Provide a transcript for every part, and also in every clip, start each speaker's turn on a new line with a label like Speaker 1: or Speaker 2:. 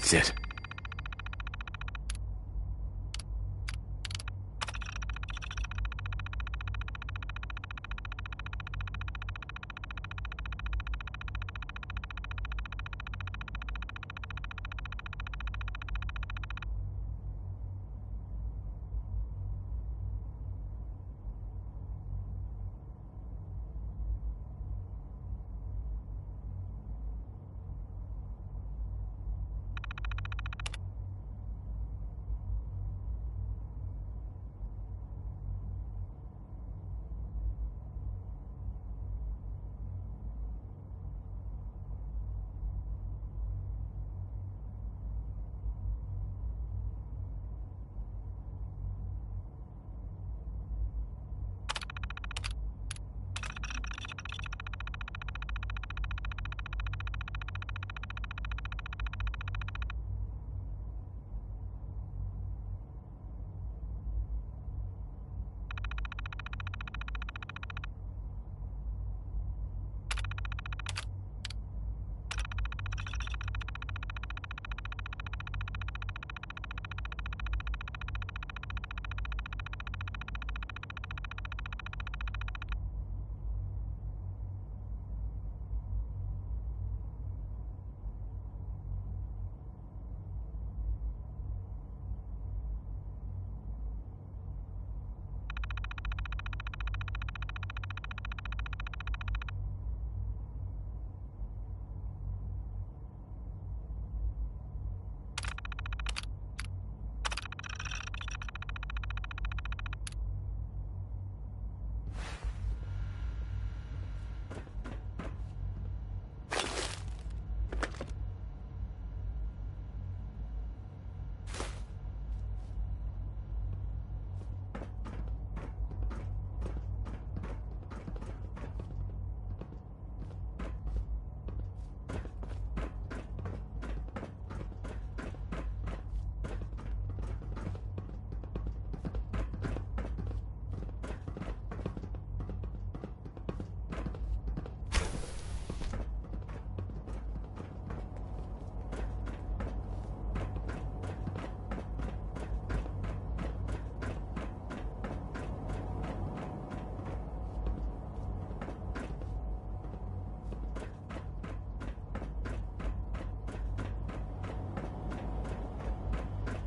Speaker 1: That's it.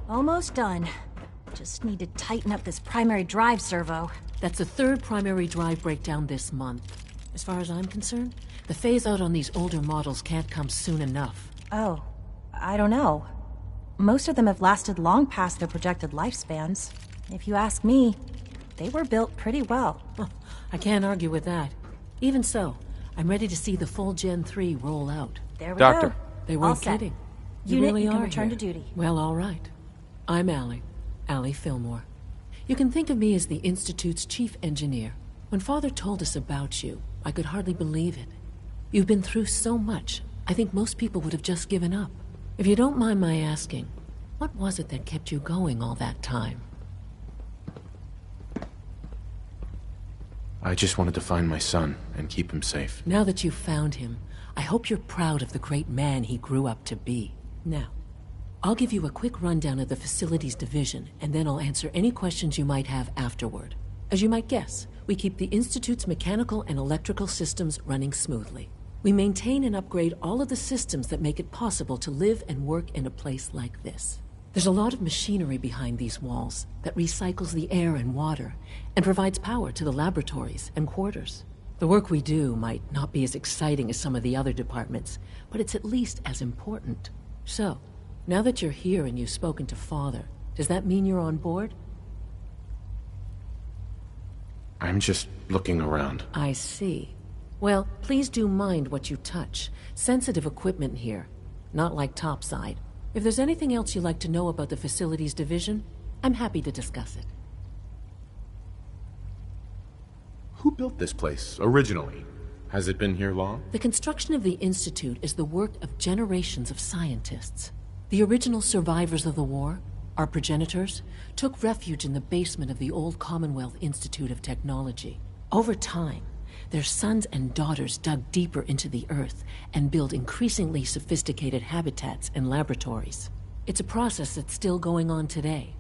Speaker 2: Almost done. Just need to tighten up this primary drive servo.
Speaker 3: That's the third primary drive breakdown this month. As far as I'm concerned, the phase-out on these older models can't come soon enough.
Speaker 2: Oh, I don't know. Most of them have lasted long past their projected lifespans. If you ask me, they were built pretty well.
Speaker 3: Well, I can't argue with that. Even so, I'm ready to see the full Gen 3 roll out.
Speaker 2: There we
Speaker 1: Doctor.
Speaker 2: go.
Speaker 3: They
Speaker 2: All
Speaker 3: weren't
Speaker 2: set.
Speaker 3: kidding. You
Speaker 2: Unit,
Speaker 3: really
Speaker 2: you can
Speaker 3: are
Speaker 2: return
Speaker 3: here.
Speaker 2: to duty.
Speaker 3: Well, all right. I'm Allie Fillmore. You can think of me as the Institute's chief engineer. When Father told us about you, I could hardly believe it. You've been through so much, I think most people would have just given up. If you don't mind my asking, what was it that kept you going all that time?
Speaker 1: I just wanted to find my son and keep him safe.
Speaker 3: Now that you've found him, I hope you're proud of the great man he grew up to be. Now, I'll give you a quick rundown of the facilities division, and then I'll answer any questions you might have afterward. As you might guess, we keep the Institute's mechanical and electrical systems running smoothly. We maintain and upgrade all of the systems that make it possible to live and work in a place like this. There's a lot of machinery behind these walls that recycles the air and water and provides power to the laboratories and quarters. The work we do might not be as exciting as some of the other departments, but it's at least as important. So, now that you're here and you've spoken to Father, does that mean you're on board?
Speaker 1: I'm just looking around.
Speaker 3: I see. Well, please do mind what you touch. Sensitive equipment here, not like topside. If there's anything else you'd like to know about the facilities division, I'm happy to discuss it.
Speaker 1: Who built this place, originally? Has it been here long?
Speaker 3: The construction of the Institute is the work of generations of scientists. The original survivors of the war, our progenitors, took refuge in the basement of the old Commonwealth Institute of Technology. Over time, their sons and daughters dug deeper into the earth and built increasingly sophisticated habitats and laboratories. It's a process that's still going on today.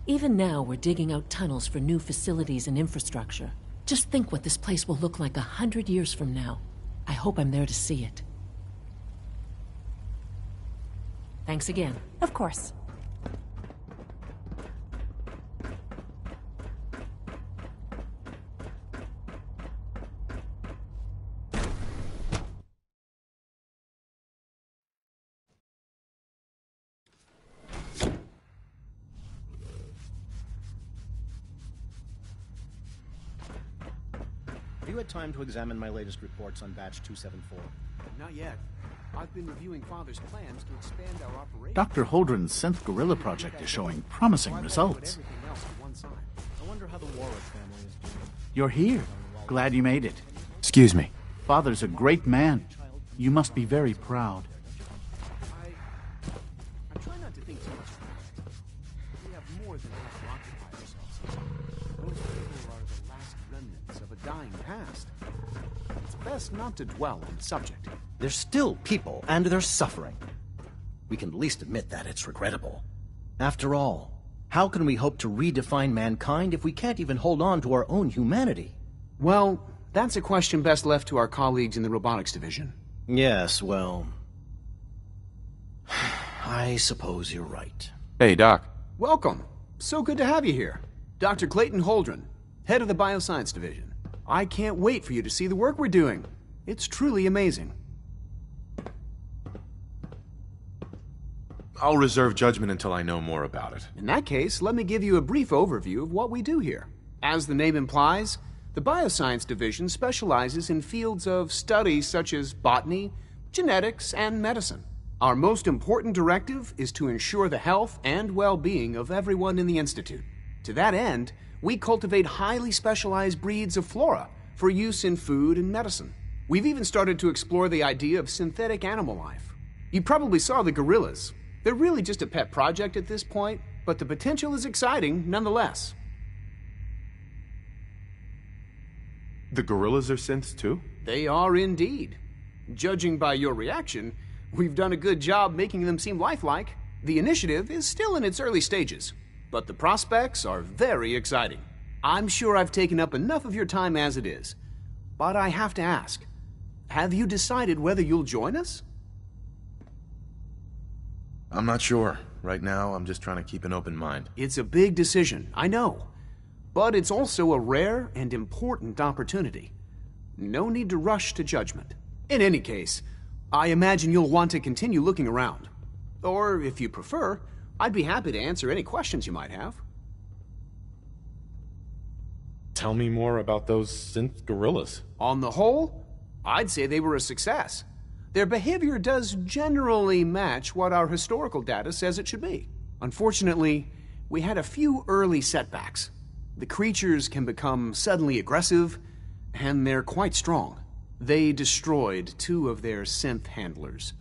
Speaker 3: Even now, we're digging out tunnels for new facilities and infrastructure. Just think what this place will look like 100 years from now. I hope I'm there to see it. Thanks again.
Speaker 2: Of course.
Speaker 4: Have you had time to examine my latest reports on Batch 274?
Speaker 5: Not yet. I've been reviewing Father's plans to expand our operation.
Speaker 6: Dr. Holdren's synth gorilla project is showing promising results.
Speaker 5: Everything else to one side.
Speaker 4: I wonder how the Warwick family is doing.
Speaker 6: You're here. Glad you made it.
Speaker 1: Excuse me.
Speaker 6: Father's a great man. You must be very proud.
Speaker 5: I try not to think too much about it. We have more than enough to occupy ourselves. Those people are the last remnants of a dying past. It's best not to dwell on the subject.
Speaker 4: They're still people, and they're suffering. We can at least admit that it's regrettable. After all, how can we hope to redefine mankind if we can't even hold on to our own humanity?
Speaker 5: Well, that's a question best left to our colleagues in the robotics division.
Speaker 4: Yes, well... I suppose you're right.
Speaker 1: Hey, Doc.
Speaker 5: Welcome. So good to have you here. Dr. Clayton Holdren, head of the Bioscience Division. I can't wait for you to see the work we're doing. It's truly amazing.
Speaker 1: I'll reserve judgment until I know more about it.
Speaker 5: In that case, let me give you a brief overview of what we do here. As the name implies, the Bioscience Division specializes in fields of study such as botany, genetics, and medicine. Our most important directive is to ensure the health and well-being of everyone in the Institute. To that end, we cultivate highly specialized breeds of flora for use in food and medicine. We've even started to explore the idea of synthetic animal life. You probably saw the gorillas. They're really just a pet project at this point, but the potential is exciting nonetheless.
Speaker 1: The gorillas are synths too?
Speaker 5: They are indeed. Judging by your reaction, we've done a good job making them seem lifelike. The initiative is still in its early stages, but the prospects are very exciting. I'm sure I've taken up enough of your time as it is, but I have to ask, have you decided whether you'll join us?
Speaker 1: I'm not sure. Right now, I'm just trying to keep an open mind.
Speaker 5: It's a big decision, I know. But it's also a rare and important opportunity. No need to rush to judgment. In any case, I imagine you'll want to continue looking around. Or, if you prefer, I'd be happy to answer any questions you might have.
Speaker 1: Tell me more about those synth gorillas.
Speaker 5: On the whole, I'd say they were a success. Their behavior does generally match what our historical data says it should be. Unfortunately, we had a few early setbacks. The creatures can become suddenly aggressive, and they're quite strong. They destroyed 2 of their synth handlers.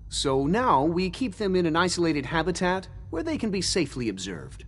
Speaker 5: So now we keep them in an isolated habitat where they can be safely observed.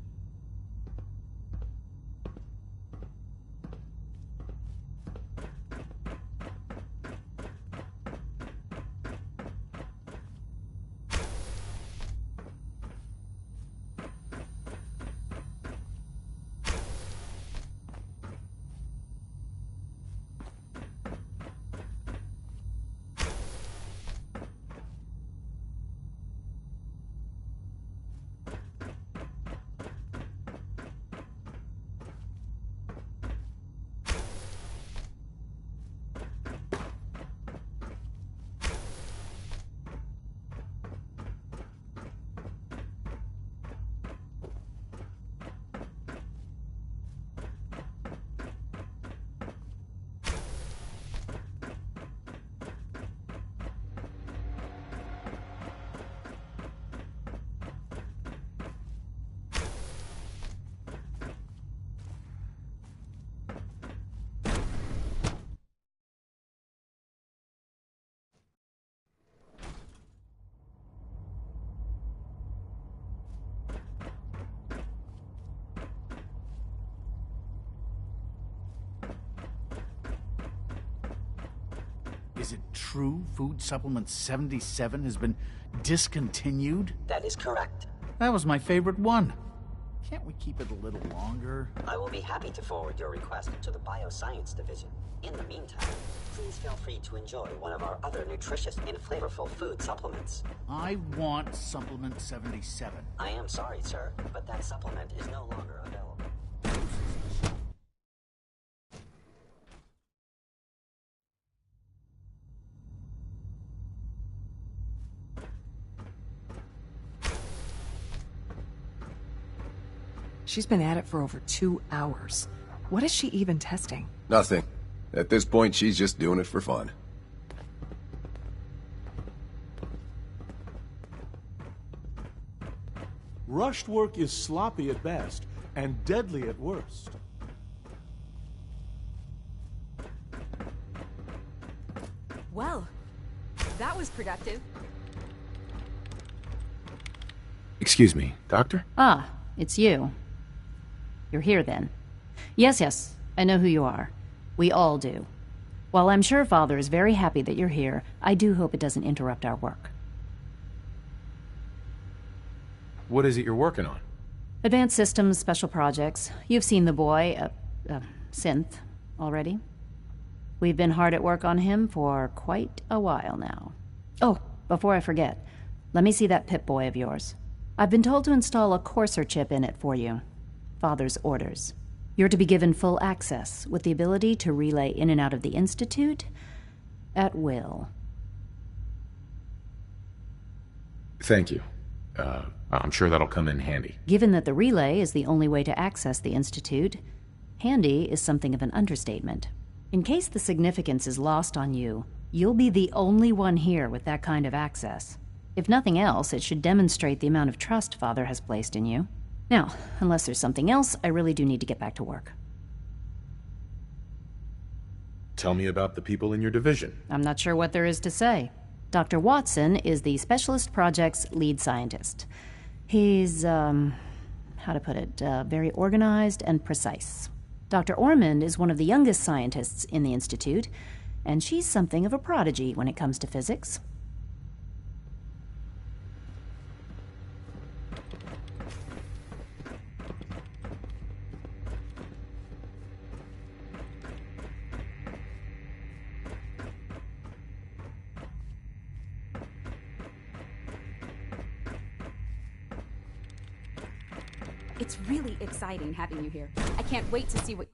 Speaker 6: Is it true food supplement 77 has been discontinued?
Speaker 7: That is correct.
Speaker 6: That was my favorite one. Can't we keep it a little longer?
Speaker 7: I will be happy to forward your request to the Bioscience Division. In the meantime, please feel free to enjoy one of our other nutritious and flavorful food supplements.
Speaker 6: I want supplement 77.
Speaker 7: I am sorry, sir, but that supplement is no longer available.
Speaker 8: She's been at it for over 2 hours. What is she even testing?
Speaker 9: Nothing. At this point, she's just doing it for fun.
Speaker 10: Rushed work is sloppy at best and deadly at worst.
Speaker 11: Well, that was productive.
Speaker 1: Excuse me, Doctor?
Speaker 12: Ah, it's you. You're here then. Yes, I know who you are. We all do. While I'm sure Father is very happy that you're here, I do hope it doesn't interrupt our work.
Speaker 1: What is it you're working on?
Speaker 12: Advanced Systems Special Projects. You've seen the boy, Synth, already. We've been hard at work on him for quite a while now. Oh, before I forget, let me see that Pip-Boy of yours. I've been told to install a courser chip in it for you. Father's orders. You're to be given full access, with the ability to relay in and out of the Institute at will.
Speaker 1: Thank you. I'm sure that'll come in handy.
Speaker 12: Given that the relay is the only way to access the Institute, handy is something of an understatement. In case the significance is lost on you, you'll be the only one here with that kind of access. If nothing else, it should demonstrate the amount of trust Father has placed in you. Now, unless there's something else, I really do need to get back to work.
Speaker 1: Tell me about the people in your division.
Speaker 12: I'm not sure what there is to say. Dr. Watson is the Specialist Project's lead scientist. He's, how to put it, very organized and precise. Dr. Ormond is one of the youngest scientists in the Institute, and she's something of a prodigy when it comes to physics.
Speaker 11: It's really exciting having you here. I can't wait to see what...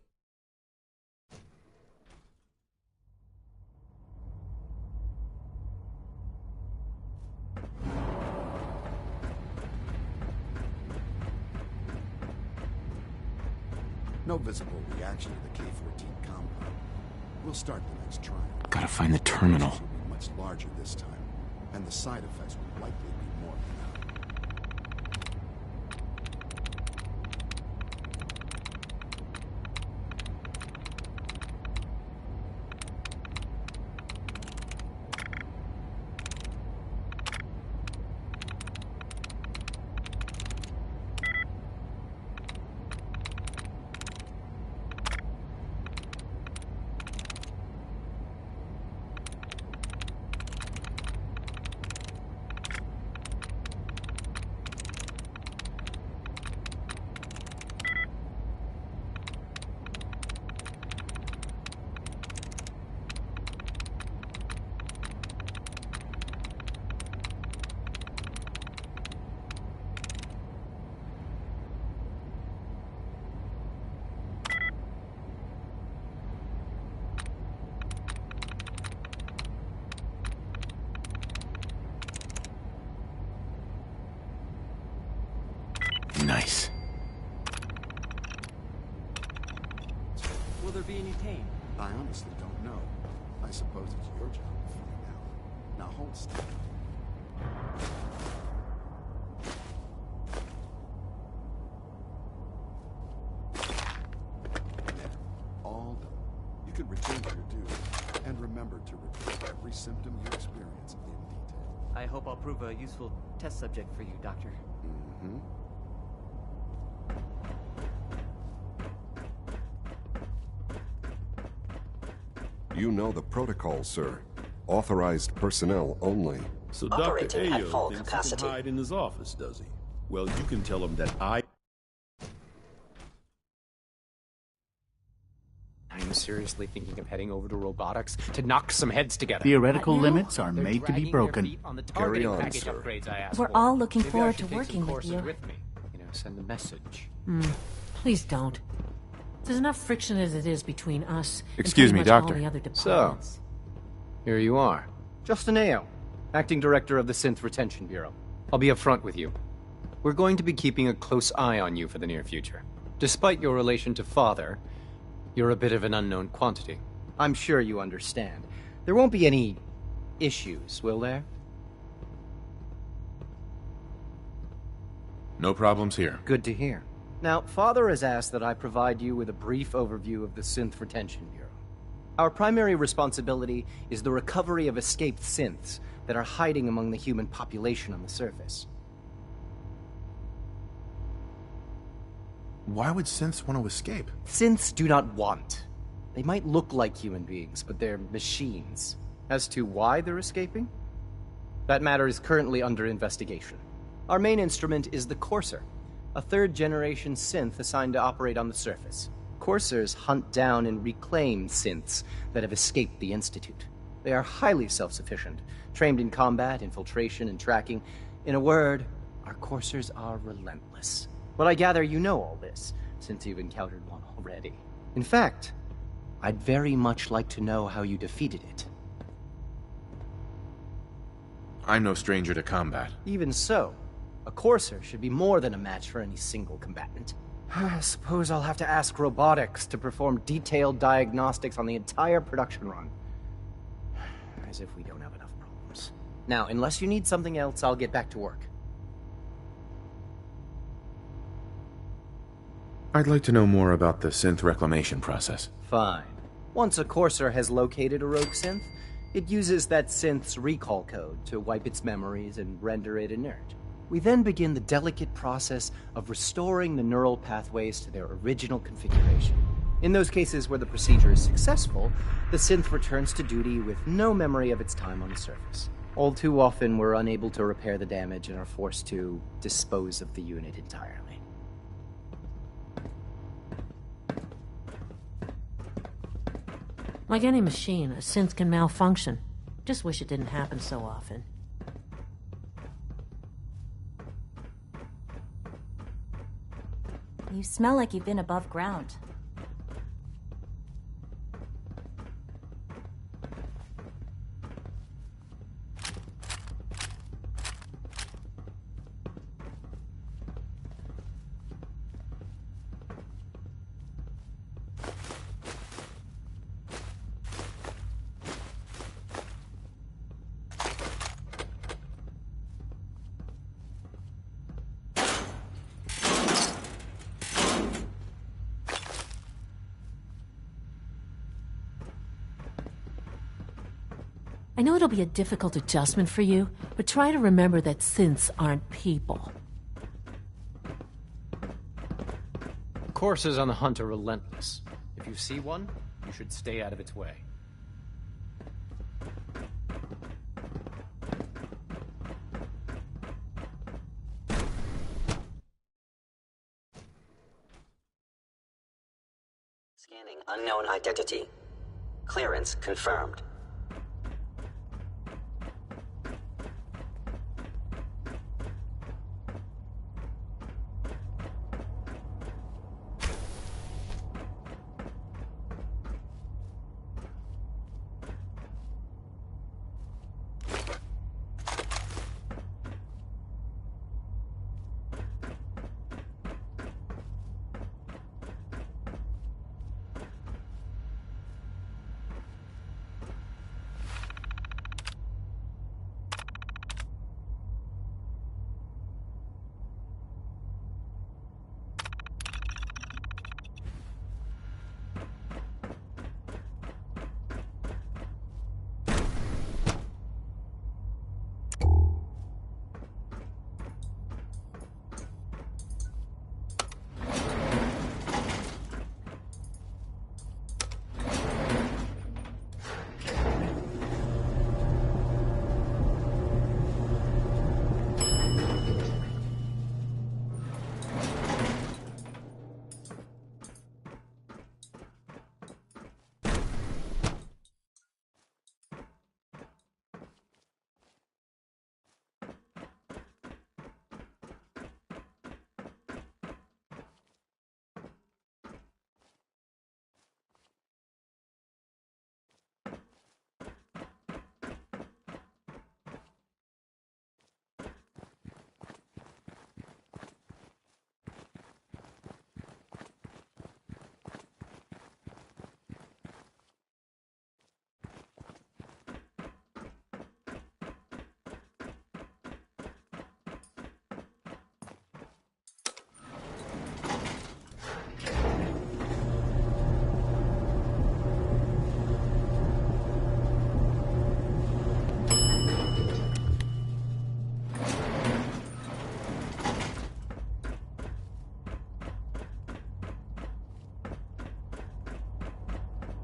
Speaker 13: No visible reaction to the K-14 compound. We'll start the next trial.
Speaker 1: Gotta find the terminal.
Speaker 13: Will be much larger this time, and the side effects will likely be more pronounced.
Speaker 1: Nice.
Speaker 14: Will there be any pain?
Speaker 13: I honestly don't know. I suppose it's your job to find out. Now hold still. There. All done. You can return to your duty. And remember to report every symptom you experience in detail.
Speaker 14: I hope I'll prove a useful test subject for you, Doctor.
Speaker 13: Mm-hmm.
Speaker 9: You know the protocol, sir.
Speaker 13: Authorized personnel only.
Speaker 10: So
Speaker 7: Operating
Speaker 10: Dr.
Speaker 7: at full
Speaker 10: Ayo thinks he
Speaker 7: capacity.
Speaker 10: can hide in his office, does he? Well, you can tell him that I...
Speaker 15: I'm seriously thinking of heading over to robotics to knock some heads together.
Speaker 6: Theoretical limits are
Speaker 15: They're
Speaker 6: made to be
Speaker 15: dragging their
Speaker 6: broken.
Speaker 15: feet on the
Speaker 9: Carry
Speaker 15: targeting
Speaker 9: on,
Speaker 15: package
Speaker 9: sir.
Speaker 15: upgrades I asked
Speaker 2: We're
Speaker 15: for.
Speaker 2: all looking
Speaker 15: Maybe I
Speaker 2: forward
Speaker 15: should
Speaker 2: to
Speaker 15: take
Speaker 2: working
Speaker 15: some
Speaker 2: with
Speaker 15: courses
Speaker 2: you.
Speaker 15: with me. Send a message.
Speaker 3: Please don't. There's enough friction as it is between us
Speaker 1: Excuse
Speaker 3: and
Speaker 1: me,
Speaker 3: pretty much
Speaker 1: Doctor.
Speaker 3: all the other
Speaker 5: So,
Speaker 3: departments.
Speaker 5: here you are. Justin Ayo, Acting Director of the Synth Retention Bureau. I'll be upfront with you. We're going to be keeping a close eye on you for the near future. Despite your relation to Father, you're a bit of an unknown quantity. I'm sure you understand. There won't be any issues, will there?
Speaker 1: No problems here.
Speaker 5: Good to hear. Now, Father has asked that I provide you with a brief overview of the Synth Retention Bureau. Our primary responsibility is the recovery of escaped synths that are hiding among the human population on the surface.
Speaker 1: Why would synths want to escape?
Speaker 5: Synths do not want. They might look like human beings, but they're machines. As to why they're escaping? That matter is currently under investigation. Our main instrument is the Courser, a third-generation synth assigned to operate on the surface. Coursers hunt down and reclaim synths that have escaped the Institute. They are highly self-sufficient, trained in combat, infiltration, and tracking. In a word, our Coursers are relentless. But I gather you know all this, since you've encountered one already. In fact, I'd very much like to know how you defeated it.
Speaker 1: I'm no stranger to combat.
Speaker 5: Even so, a Courser should be more than a match for any single combatant. I suppose I'll have to ask robotics to perform detailed diagnostics on the entire production run. As if we don't have enough problems. Now, unless you need something else, I'll get back to work.
Speaker 1: I'd like to know more about the synth reclamation process.
Speaker 5: Fine. Once a Courser has located a rogue synth, it uses that synth's recall code to wipe its memories and render it inert. We then begin the delicate process of restoring the neural pathways to their original configuration. In those cases where the procedure is successful, the synth returns to duty with no memory of its time on the surface. All too often, we're unable to repair the damage and are forced to dispose of the unit entirely.
Speaker 3: Like any machine, a synth can malfunction. Just wish it didn't happen so often.
Speaker 2: You smell like you've been above ground.
Speaker 3: I know it'll be a difficult adjustment for you, but try to remember that synths aren't people.
Speaker 5: Coursers on the hunt are relentless. If you see one, you should stay out of its way.
Speaker 7: Scanning unknown identity. Clearance confirmed.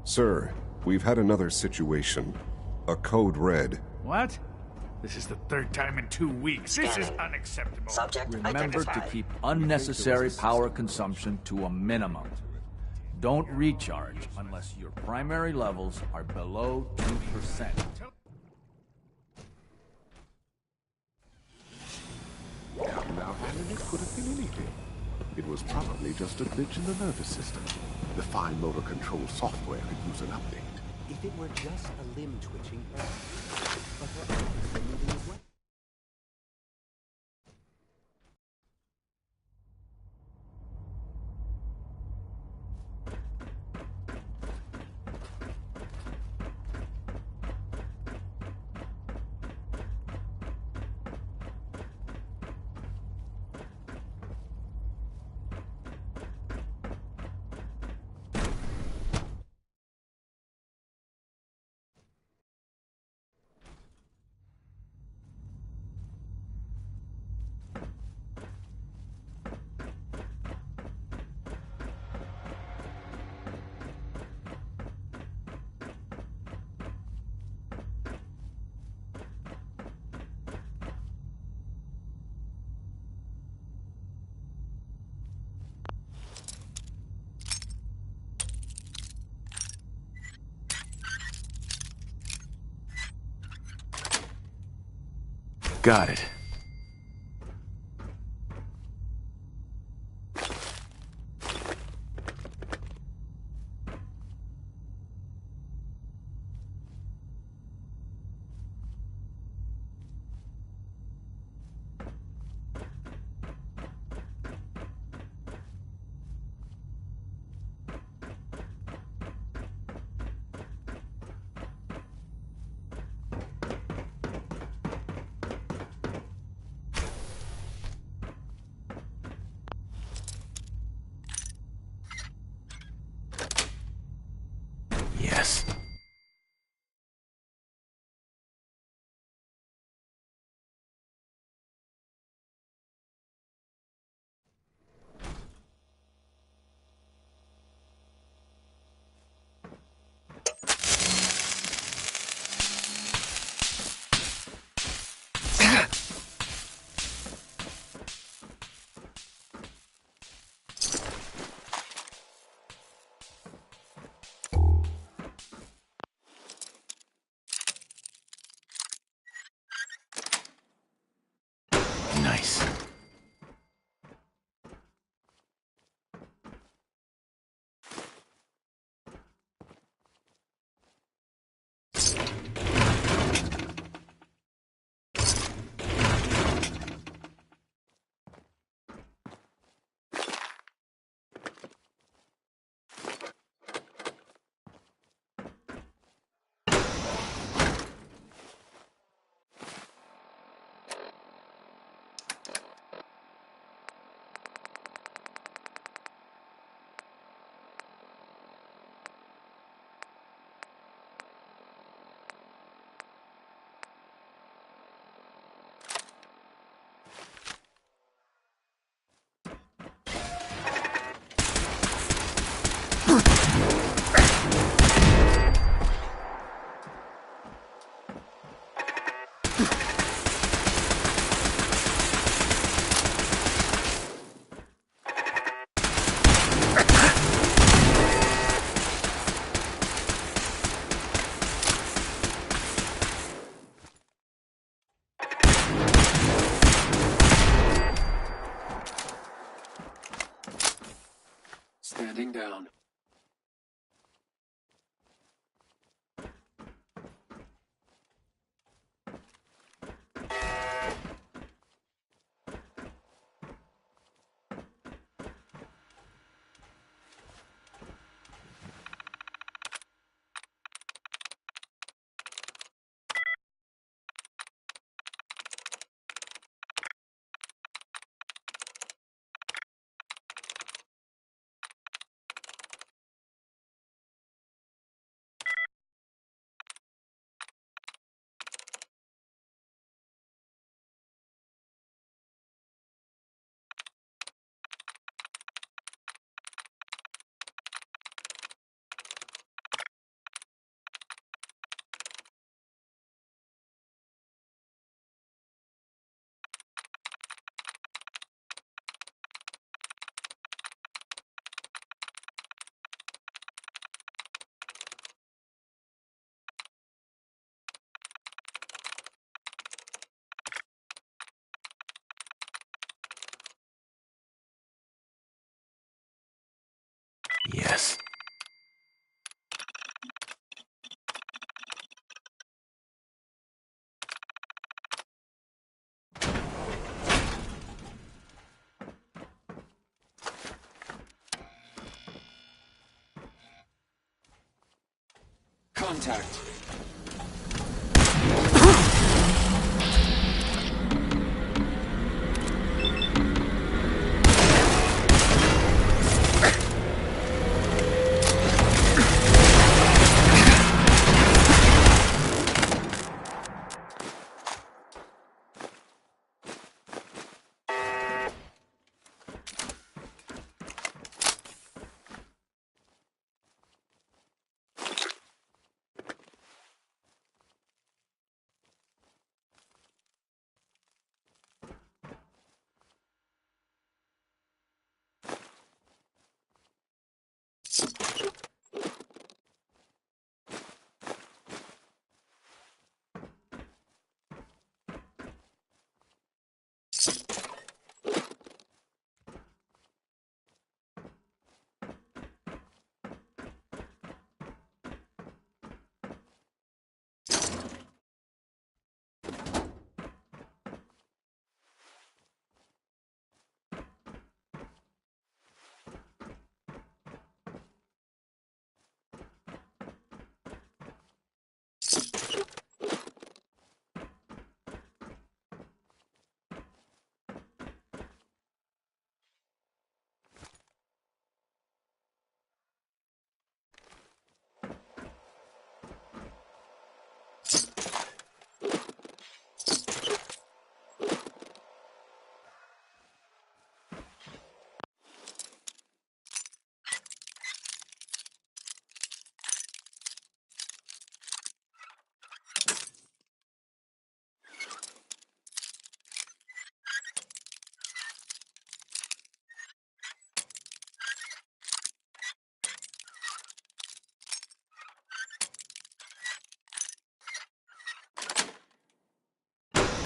Speaker 13: Sir, we've had another situation. A code red.
Speaker 6: What? This is the third time in 2 weeks. This is unacceptable.
Speaker 16: Remember to keep unnecessary power consumption to a minimum. Don't recharge unless your primary levels are below 2%.
Speaker 10: Now, handling it could have been anything. It was probably just a glitch in the nervous system. The fine motor control software could use an update.
Speaker 14: If it were just a limb twitching error, but her eyes are moving away.
Speaker 10: Got it. Yes. Nice. Standing down.
Speaker 17: contact.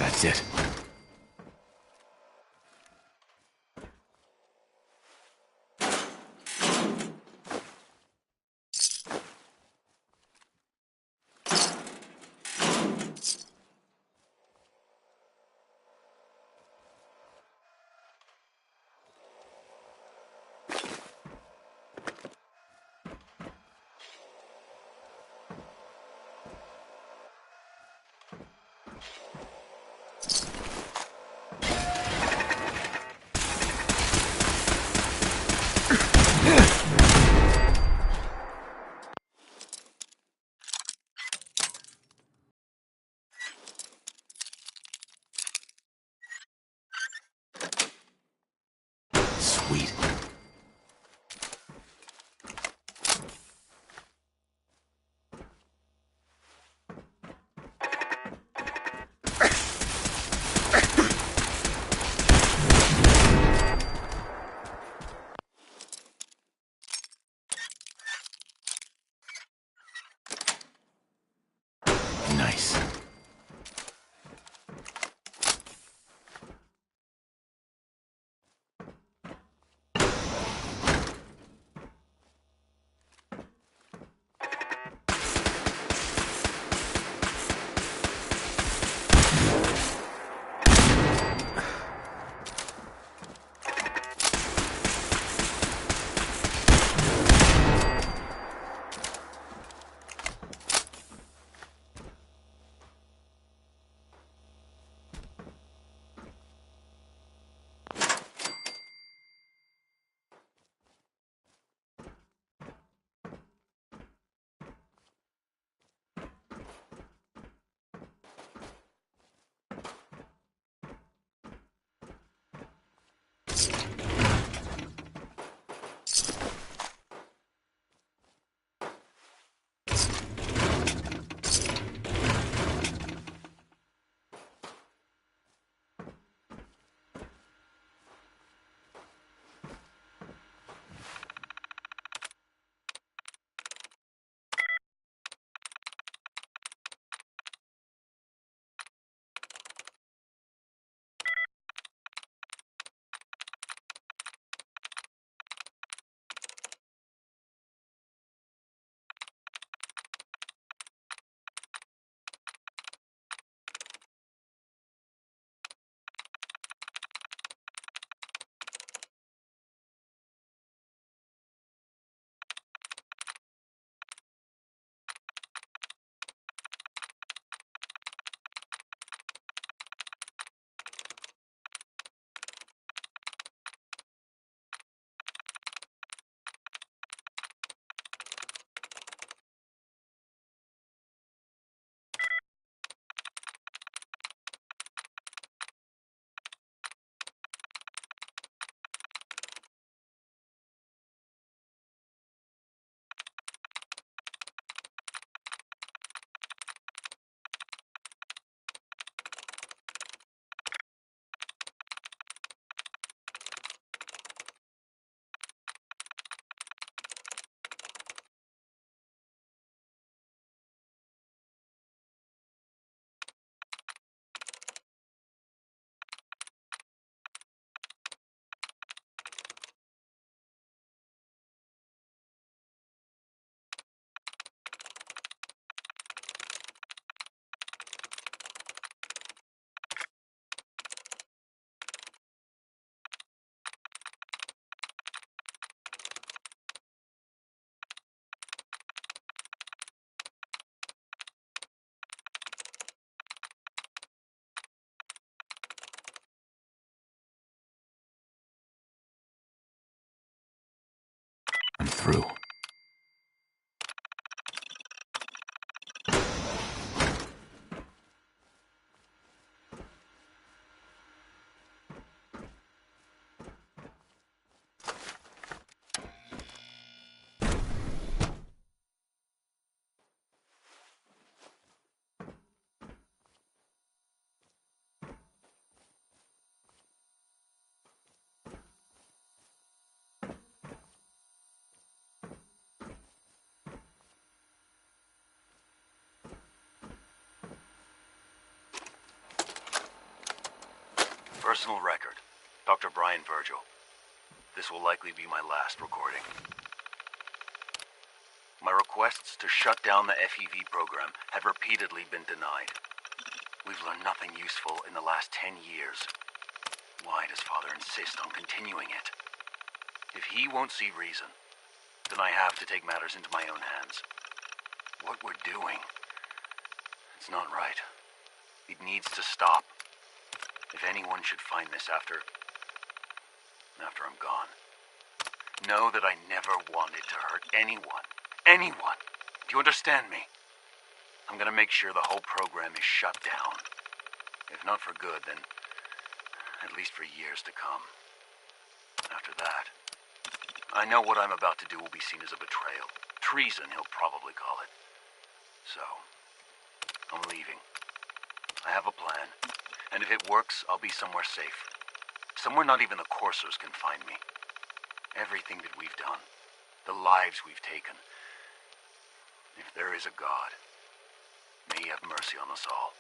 Speaker 16: That's it. Sweet. Nice.
Speaker 9: through.
Speaker 17: Personal record. Dr. Brian Virgil. This will likely be my last recording. My requests to shut down the FEV program have repeatedly been denied. We've learned nothing useful in the last 10 years. Why does Father insist on continuing it? If he won't see reason, then I have to take matters into my own hands. What we're doing, it's not right. It needs to stop. If anyone should find this after I'm gone, know that I never wanted to hurt anyone. Anyone! Do you understand me? I'm gonna make sure the whole program is shut down. If not for good, then at least for years to come. After that, I know what I'm about to do will be seen as a betrayal. Treason, he'll probably call it. So, I'm leaving. I have a plan. And if it works, I'll be somewhere safe. Somewhere not even the coursers can find me. Everything that we've done, the lives we've taken. If there is a God, may he have mercy on us all.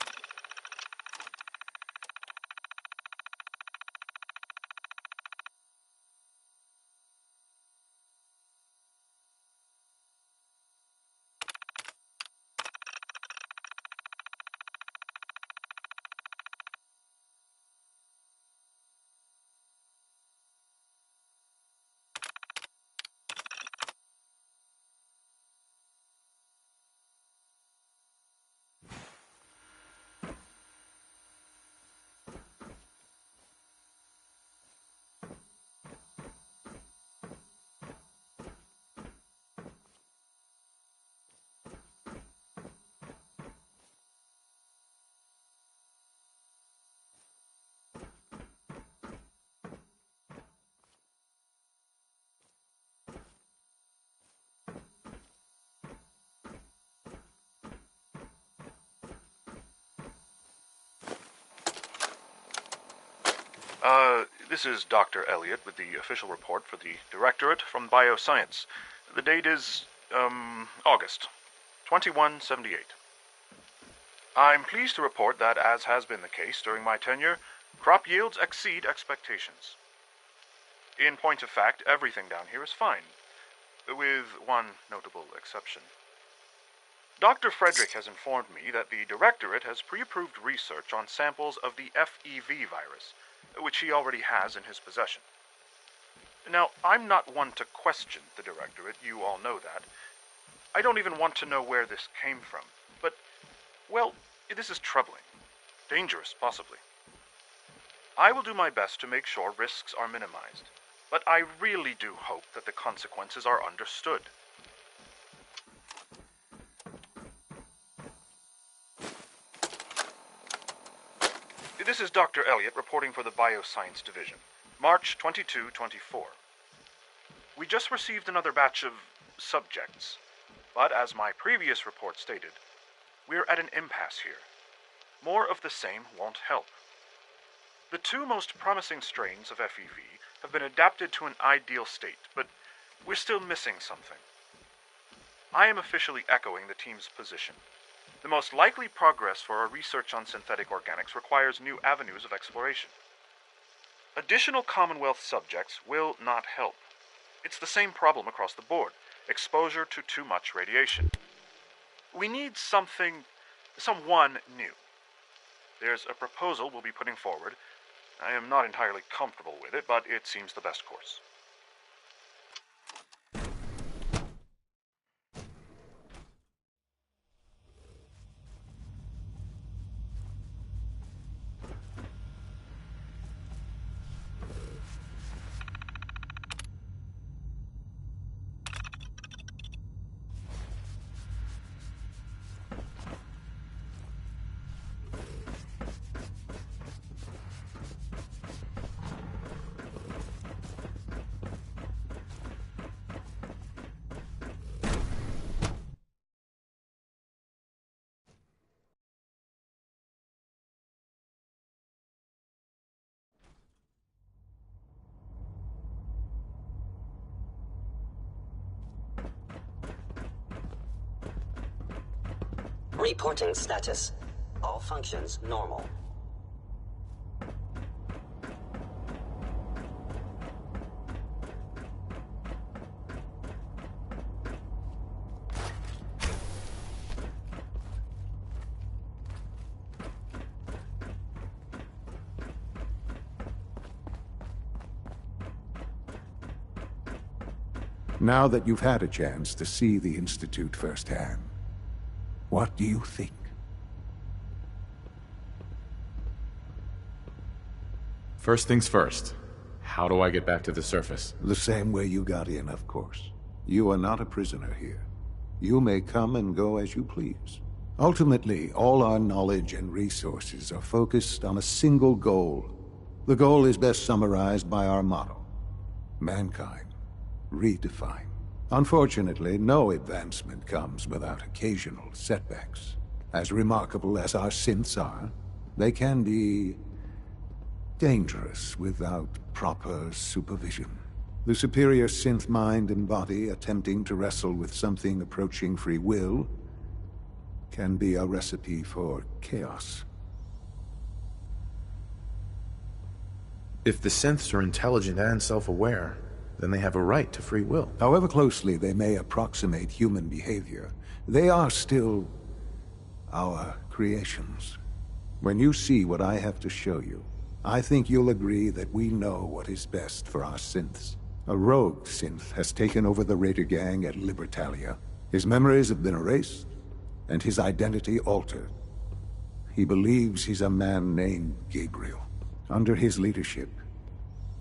Speaker 18: This is Dr. Elliot with the official report for the Directorate from Bioscience. The date is, August 2178. I'm pleased to report that, as has been the case during my tenure, crop yields exceed expectations. In point of fact, everything down here is fine, with one notable exception. Dr. Frederick has informed me that the Directorate has pre-approved research on samples of the FEV virus, which he already has in his possession. Now, I'm not one to question the Directorate, you all know that. I don't even want to know where this came from, but, well, this is troubling. Dangerous, possibly. I will do my best to make sure risks are minimized, but I really do hope that the consequences are understood. This is Dr. Elliot reporting for the Bioscience Division, March 22-24. We just received another batch of subjects, but as my previous report stated, we're at an impasse here. More of the same won't help. The two most promising strains of FEV have been adapted to an ideal state, but we're still missing something. I am officially echoing the team's position. The most likely progress for our research on synthetic organics requires new avenues of exploration. Additional Commonwealth subjects will not help. It's the same problem across the board: exposure to too much radiation. We need someone new. There's a proposal we'll be putting forward. I am not entirely comfortable with it, but it seems the best course.
Speaker 7: Reporting status. All functions normal.
Speaker 19: Now that you've had a chance to see the Institute firsthand, what do you think?
Speaker 1: First things first. How do I get back to the surface?
Speaker 19: The same way you got in, of course. You are not a prisoner here. You may come and go as you please. Ultimately, all our knowledge and resources are focused on a single goal. The goal is best summarized by our motto: mankind redefined. Unfortunately, no advancement comes without occasional setbacks. As remarkable as our synths are, they can be dangerous without proper supervision. The superior synth mind and body attempting to wrestle with something approaching free will can be a recipe for chaos.
Speaker 1: If the synths are intelligent and self-aware, then they have a right to free will.
Speaker 19: However closely they may approximate human behavior, they are still our creations. When you see what I have to show you, I think you'll agree that we know what is best for our synths. A rogue synth has taken over the Raider gang at Libertalia. His memories have been erased, and his identity altered. He believes he's a man named Gabriel. Under his leadership,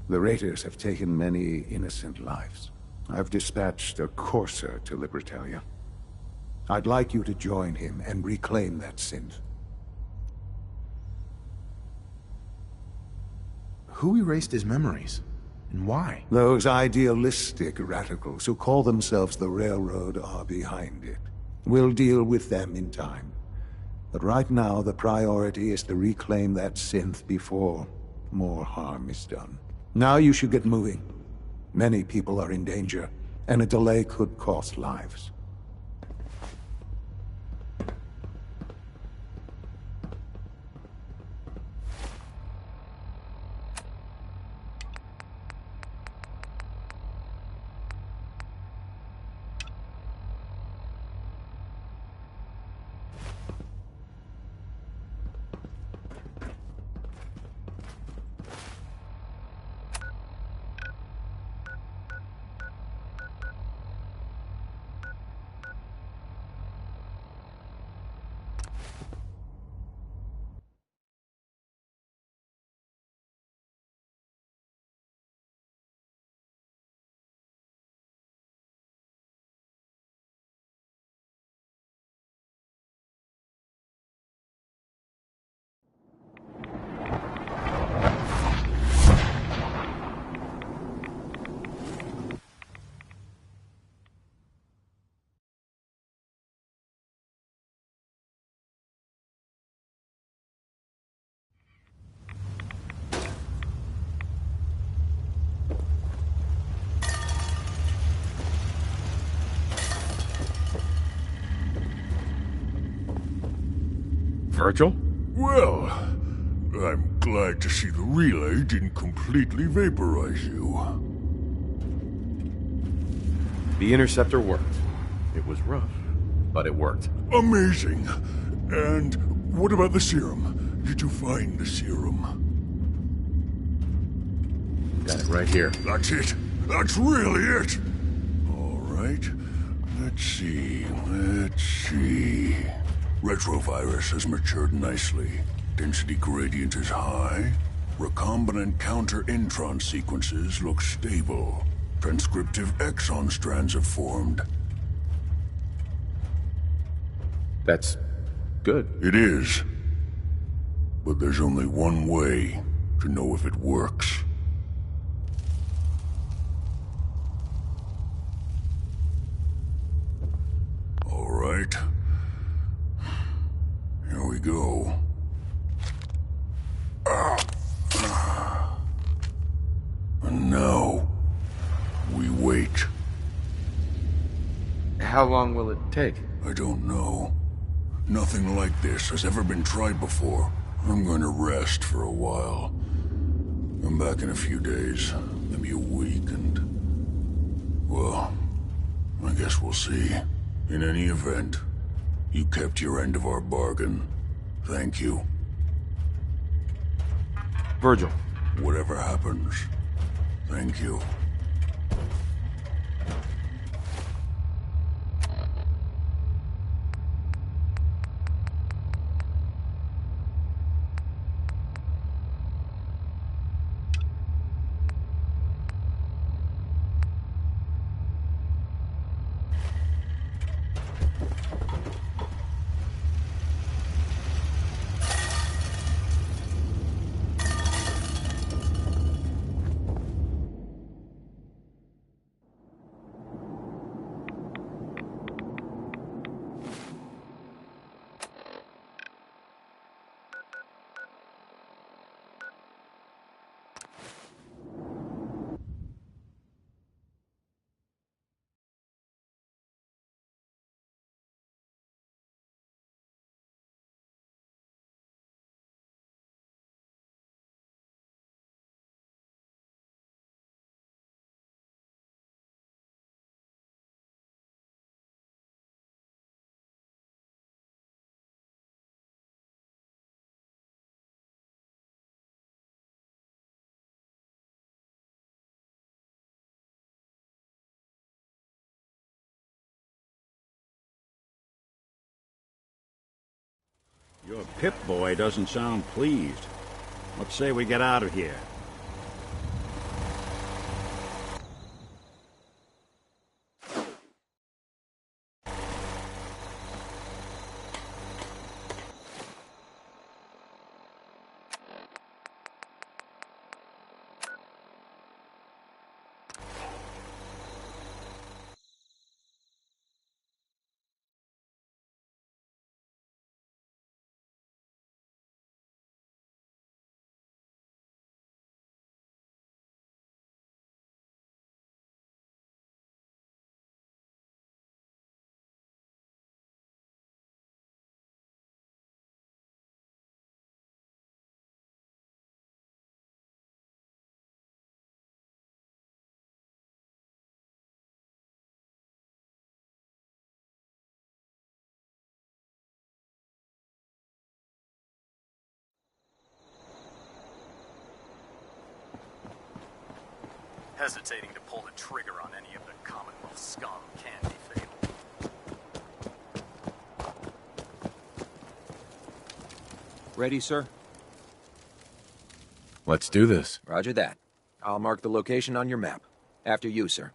Speaker 19: the Raiders have taken many innocent lives. I've dispatched a courser to Libertalia. I'd like you to join him and reclaim that synth.
Speaker 1: Who erased his memories? And why?
Speaker 19: Those idealistic radicals who call themselves the Railroad are behind it. We'll deal with them in time. But right now, the priority is to reclaim that synth before more harm is done. Now you should get moving. Many people are in danger, and a delay could cost lives.
Speaker 1: Virgil?
Speaker 20: Well, I'm glad to see the relay didn't completely vaporize you.
Speaker 1: The interceptor worked. It was rough, but it worked.
Speaker 20: Amazing. And what about the serum? Did you find the serum?
Speaker 1: Got it right here.
Speaker 20: That's it. That's really it. All right. Let's see. Retrovirus has matured nicely. Density gradient is high. Recombinant counter-intron sequences look stable. Transcriptive exon strands have formed.
Speaker 1: That's good.
Speaker 20: It is. But there's only one way to know if it works. All right. Here we go. And now, we wait.
Speaker 1: How long will it take?
Speaker 20: I don't know. Nothing like this has ever been tried before. I'm going to rest for a while. I'm back in a few days, maybe a week, and... well, I guess we'll see. In any event, you kept your end of our bargain. Thank you.
Speaker 1: Virgil.
Speaker 20: Whatever happens, thank you.
Speaker 21: Your Pip-Boy doesn't sound pleased. Let's say we get out of here.
Speaker 22: Hesitating to pull the trigger on any of the Commonwealth scum can be fatal.
Speaker 23: Ready, sir?
Speaker 1: Let's do this.
Speaker 23: Roger that. I'll mark the location on your map. After you, sir.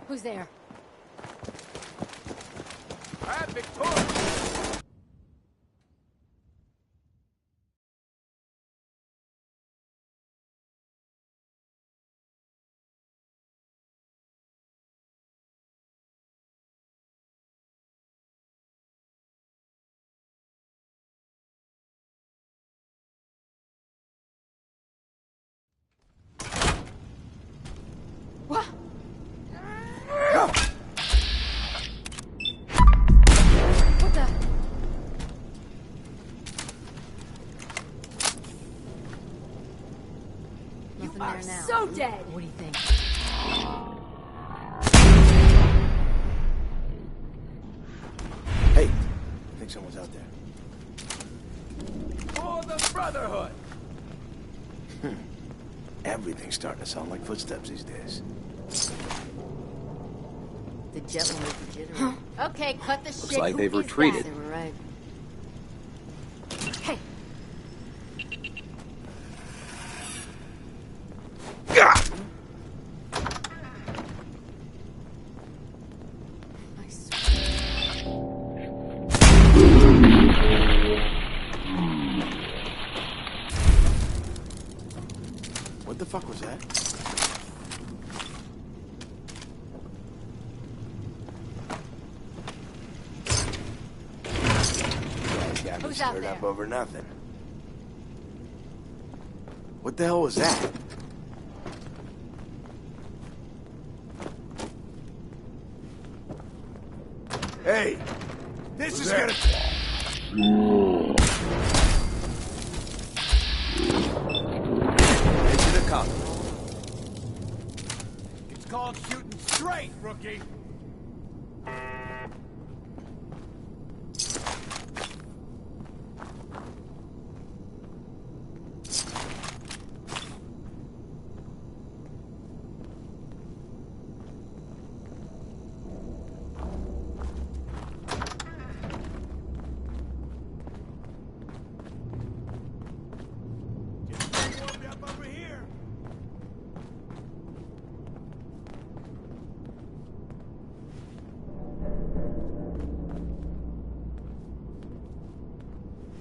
Speaker 24: Who's there? What? What the?
Speaker 11: You
Speaker 24: Nothing
Speaker 11: are
Speaker 24: there now.
Speaker 11: so dead.
Speaker 24: What do you think?
Speaker 25: Hey,
Speaker 4: think someone's out there.
Speaker 16: For the Brotherhood!
Speaker 4: Everything's starting to sound like footsteps these days.
Speaker 8: The jet will make you jittery.
Speaker 12: Okay, cut the shit.
Speaker 23: Looks like
Speaker 12: Who
Speaker 23: they've
Speaker 12: is
Speaker 23: retreated.
Speaker 12: that?
Speaker 8: They were right.
Speaker 12: Hey,
Speaker 4: What the fuck was that? Got me
Speaker 12: Who's out
Speaker 4: stirred
Speaker 12: there?
Speaker 4: up over nothing. What the hell was that? Hey! This is gonna...
Speaker 16: Into the cup. It's called shooting straight, rookie.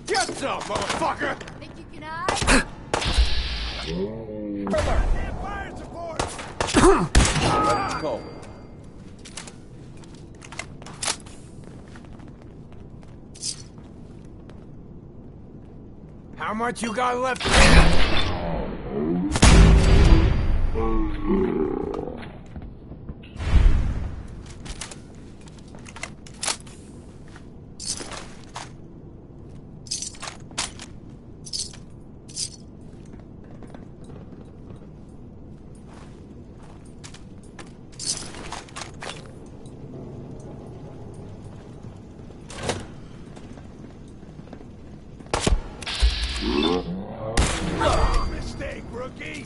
Speaker 4: Get some, motherfucker!
Speaker 12: think you can hide?
Speaker 4: Fire support!
Speaker 16: Let's go.
Speaker 4: How much you got left? Mistake, rookie!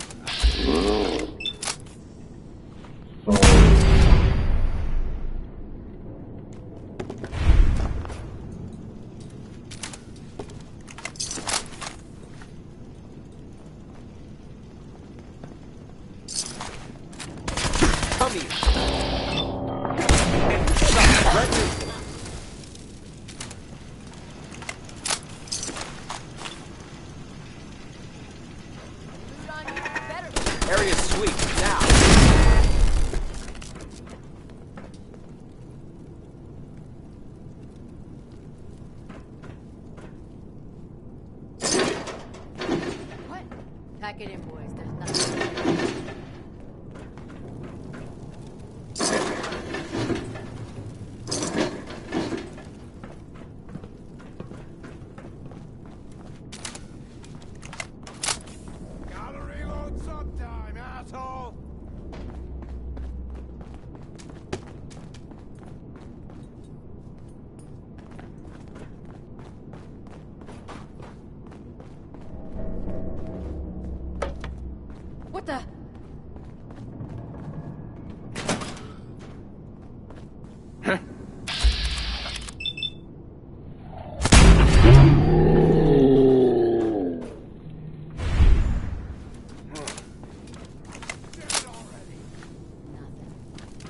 Speaker 23: Come here. Area sweep, now.
Speaker 8: What? Pack it in, boys. There's nothing.
Speaker 4: Gotta reload sometime, asshole!
Speaker 8: What the?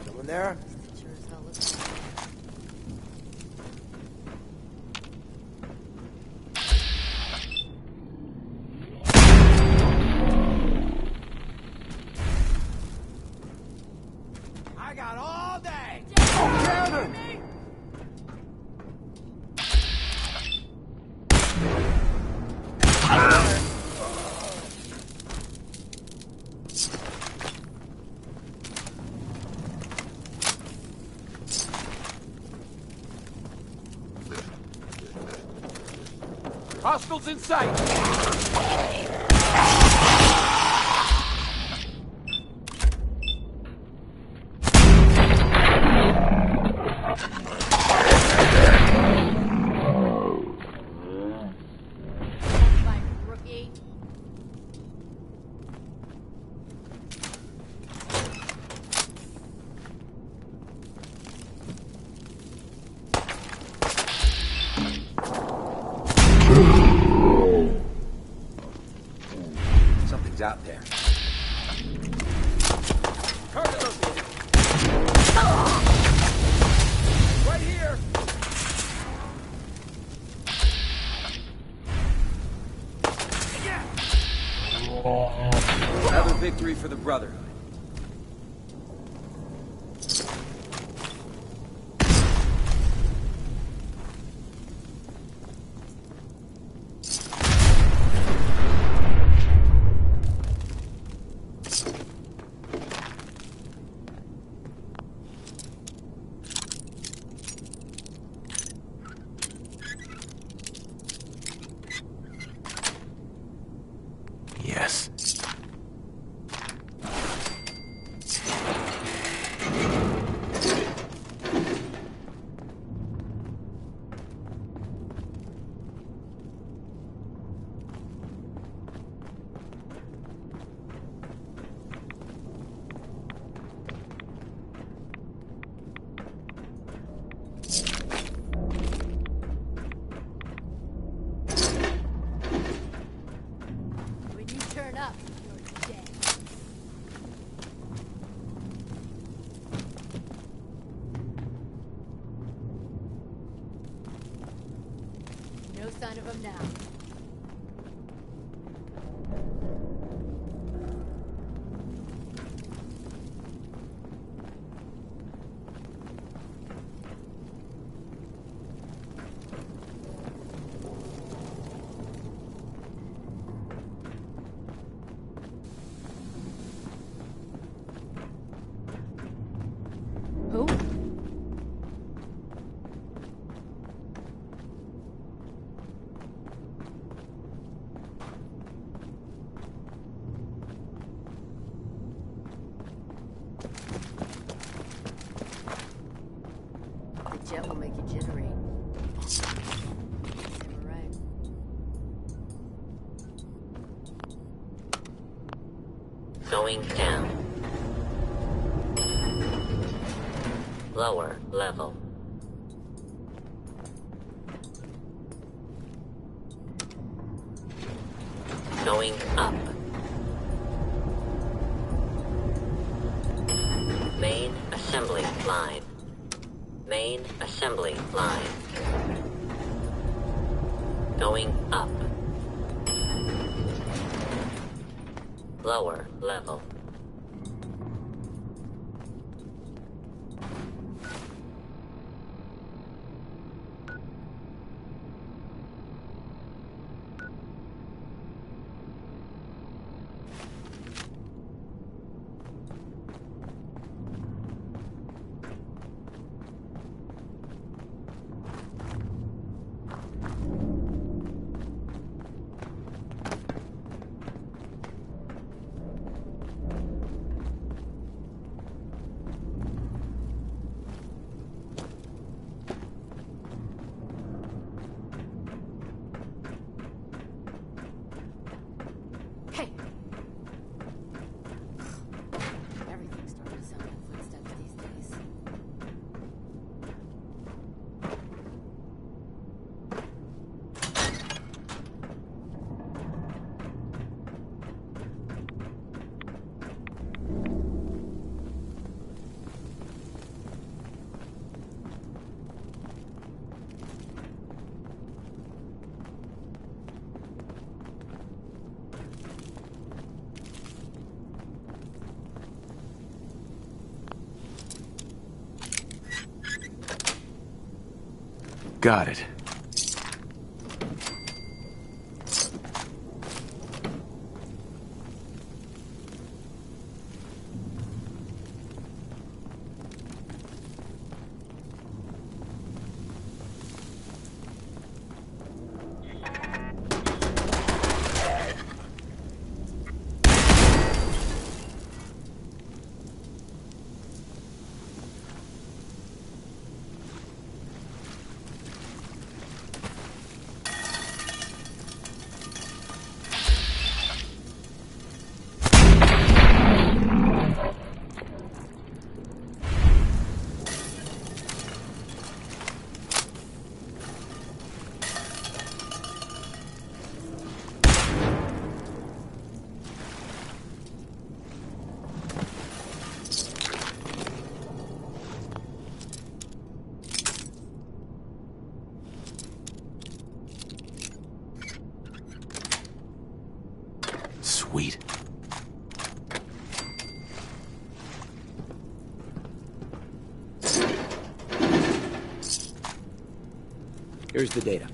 Speaker 4: Someone there?
Speaker 8: Sure as hell looks like
Speaker 4: I got all day! Cannon!
Speaker 16: Hostiles in sight!
Speaker 23: Something's out there.
Speaker 14: Target located. Right here.
Speaker 23: Another victory for the Brotherhood.
Speaker 1: Yes.
Speaker 8: When you turn up, you're dead. No sign of him now. Who? The jet will make you jittery. You were right.
Speaker 7: Going down. Lower level. Going up. Main assembly line. Main assembly line. Going up. Lower level.
Speaker 8: Hey! Everything's starting to sound like footsteps these days.
Speaker 1: Got it.
Speaker 2: Sweet. Here's the data.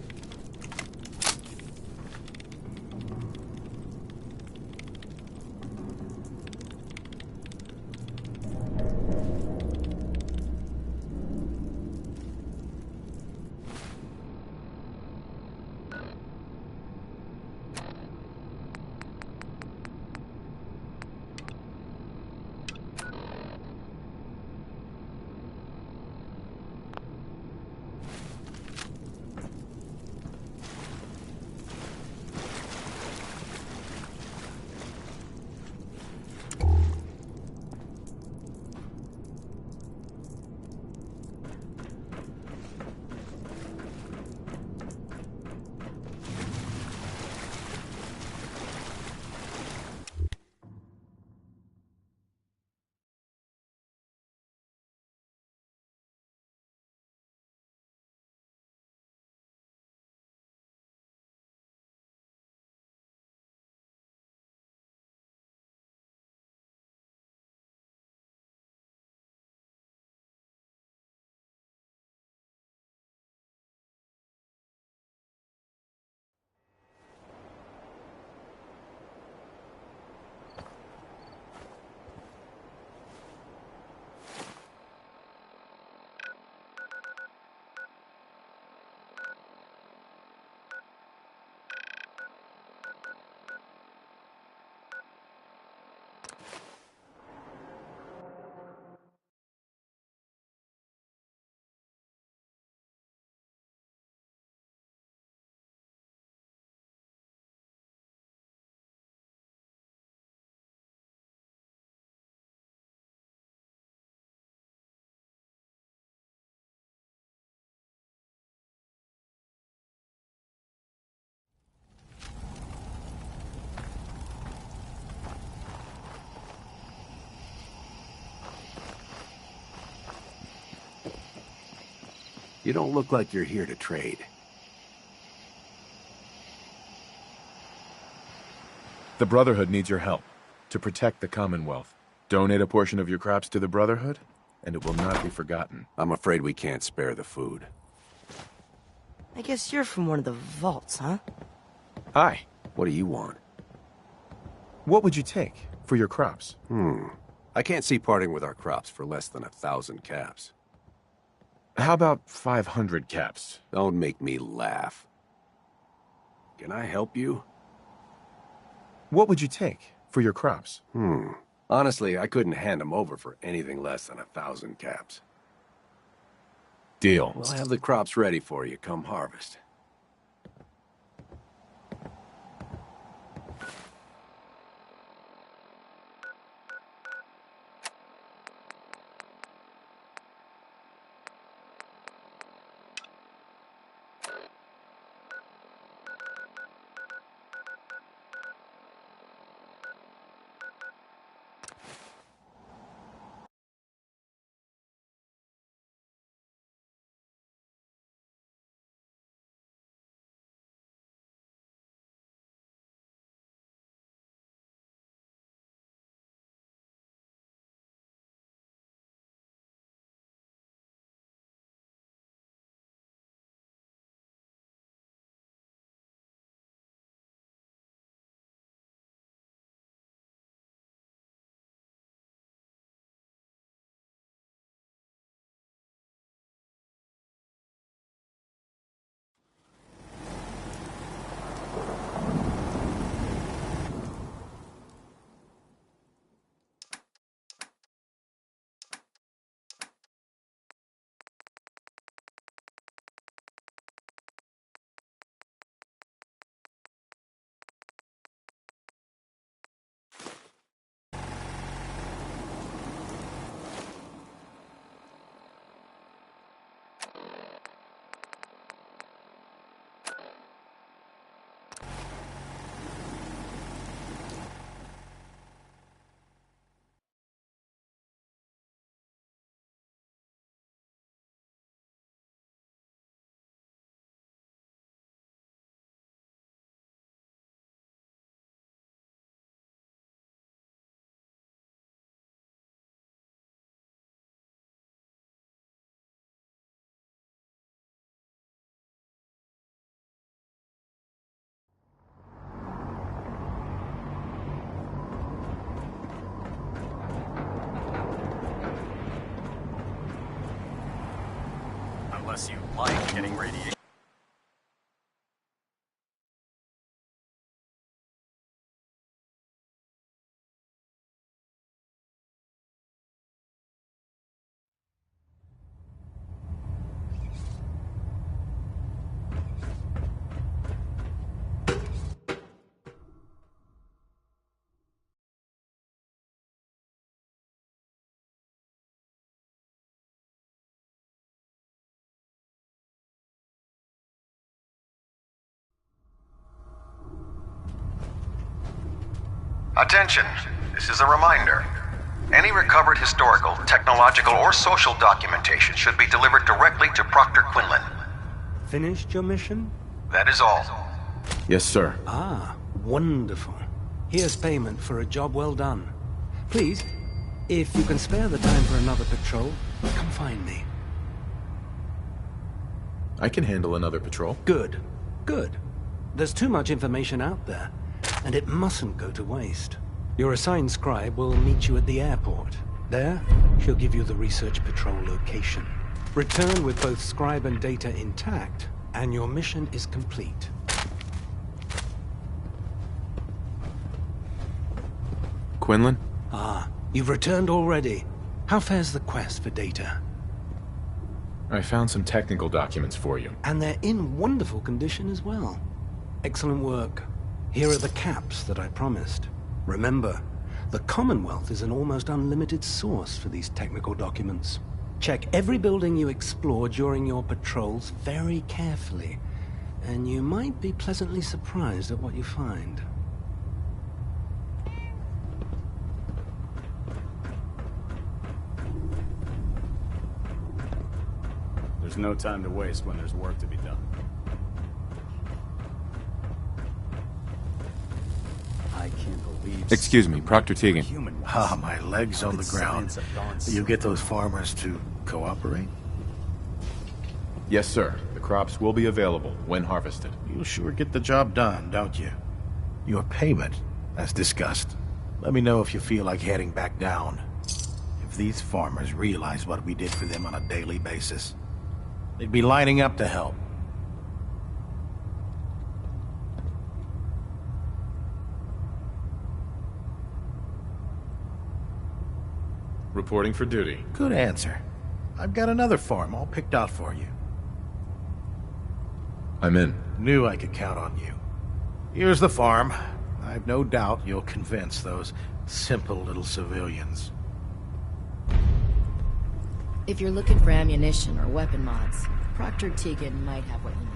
Speaker 2: You don't look like you're here to trade.
Speaker 1: The Brotherhood needs your help to protect the Commonwealth. Donate a portion of your crops to the Brotherhood, and it will not be forgotten.
Speaker 2: I'm afraid we can't spare the food.
Speaker 3: I guess you're from one of the vaults, huh?
Speaker 1: Hi.
Speaker 2: What do you want?
Speaker 1: What would you take for your crops?
Speaker 2: I can't see parting with our crops for less than 1,000 caps.
Speaker 1: How about 500 caps?
Speaker 2: Don't make me laugh. Can I help you?
Speaker 1: What would you take for your crops?
Speaker 2: Honestly, I couldn't hand them over for anything less than 1,000 caps.
Speaker 1: Deal.
Speaker 2: We'll have the crops ready for you come harvest.
Speaker 22: getting radiation.
Speaker 5: Attention, this is a reminder. Any recovered historical, technological, or social documentation should be delivered directly to Proctor Quinlan.
Speaker 14: Finished your mission?
Speaker 5: That is all.
Speaker 1: Yes, sir.
Speaker 14: Ah, wonderful. Here's payment for a job well done. Please, if you can spare the time for another patrol, come find me.
Speaker 1: I can handle another patrol.
Speaker 14: Good. Good. There's too much information out there, and it mustn't go to waste. Your assigned scribe will meet you at the airport. There, she'll give you the research patrol location. Return with both scribe and data intact, and your mission is complete.
Speaker 1: Quinlan?
Speaker 14: Ah, you've returned already. How fares the quest for data?
Speaker 1: I found some technical documents for you.
Speaker 14: And they're in wonderful condition as well. Excellent work. Here are the caps that I promised. Remember, the Commonwealth is an almost unlimited source for these technical documents. Check every building you explore during your patrols very carefully, and you might be pleasantly surprised at what you find.
Speaker 22: There's no time to waste when there's work to be done. I can't believe...
Speaker 1: Excuse me, Proctor Tegan.
Speaker 6: Ah, my leg's on the ground. You get those farmers to cooperate?
Speaker 1: Yes, sir. The crops will be available when harvested.
Speaker 6: You'll sure get the job done, don't you? Your payment, as discussed. Let me know if you feel like heading back down. If these farmers realize what we did for them on a daily basis, they'd be lining up to help.
Speaker 1: Reporting for duty.
Speaker 6: Good answer. I've got another farm all picked out for you.
Speaker 1: I'm in.
Speaker 6: Knew I could count on you. Here's the farm. I've no doubt you'll convince those simple little civilians.
Speaker 8: If you're looking for ammunition or weapon mods, Proctor Tegan might have what you need.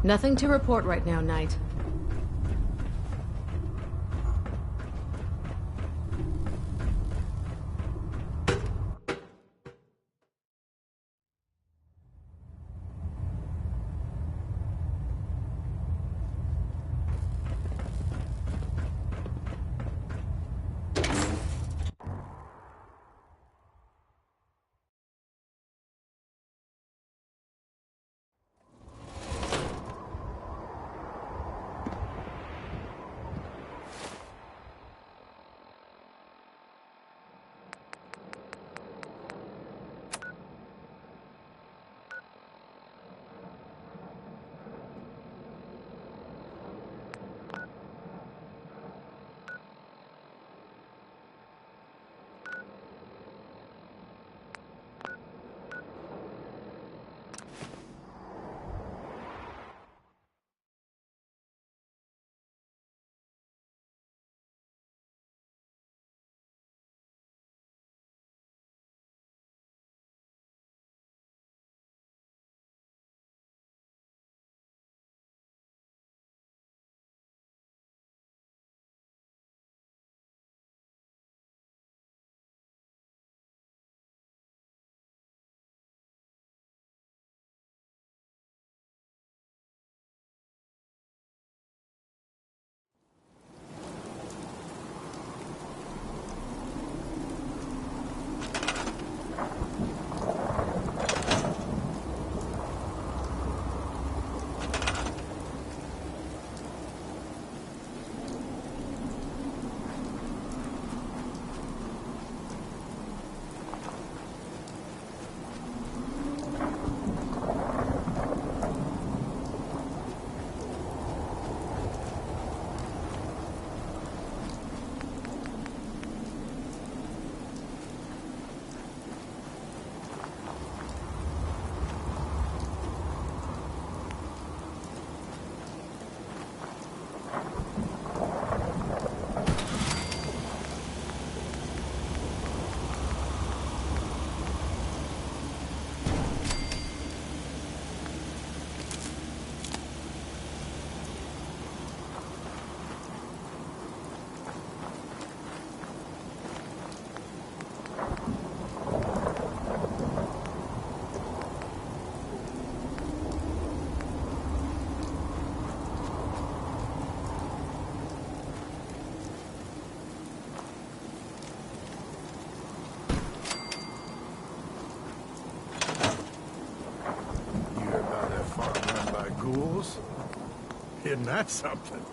Speaker 8: Nothing to report right now, Knight.
Speaker 21: Isn't that something?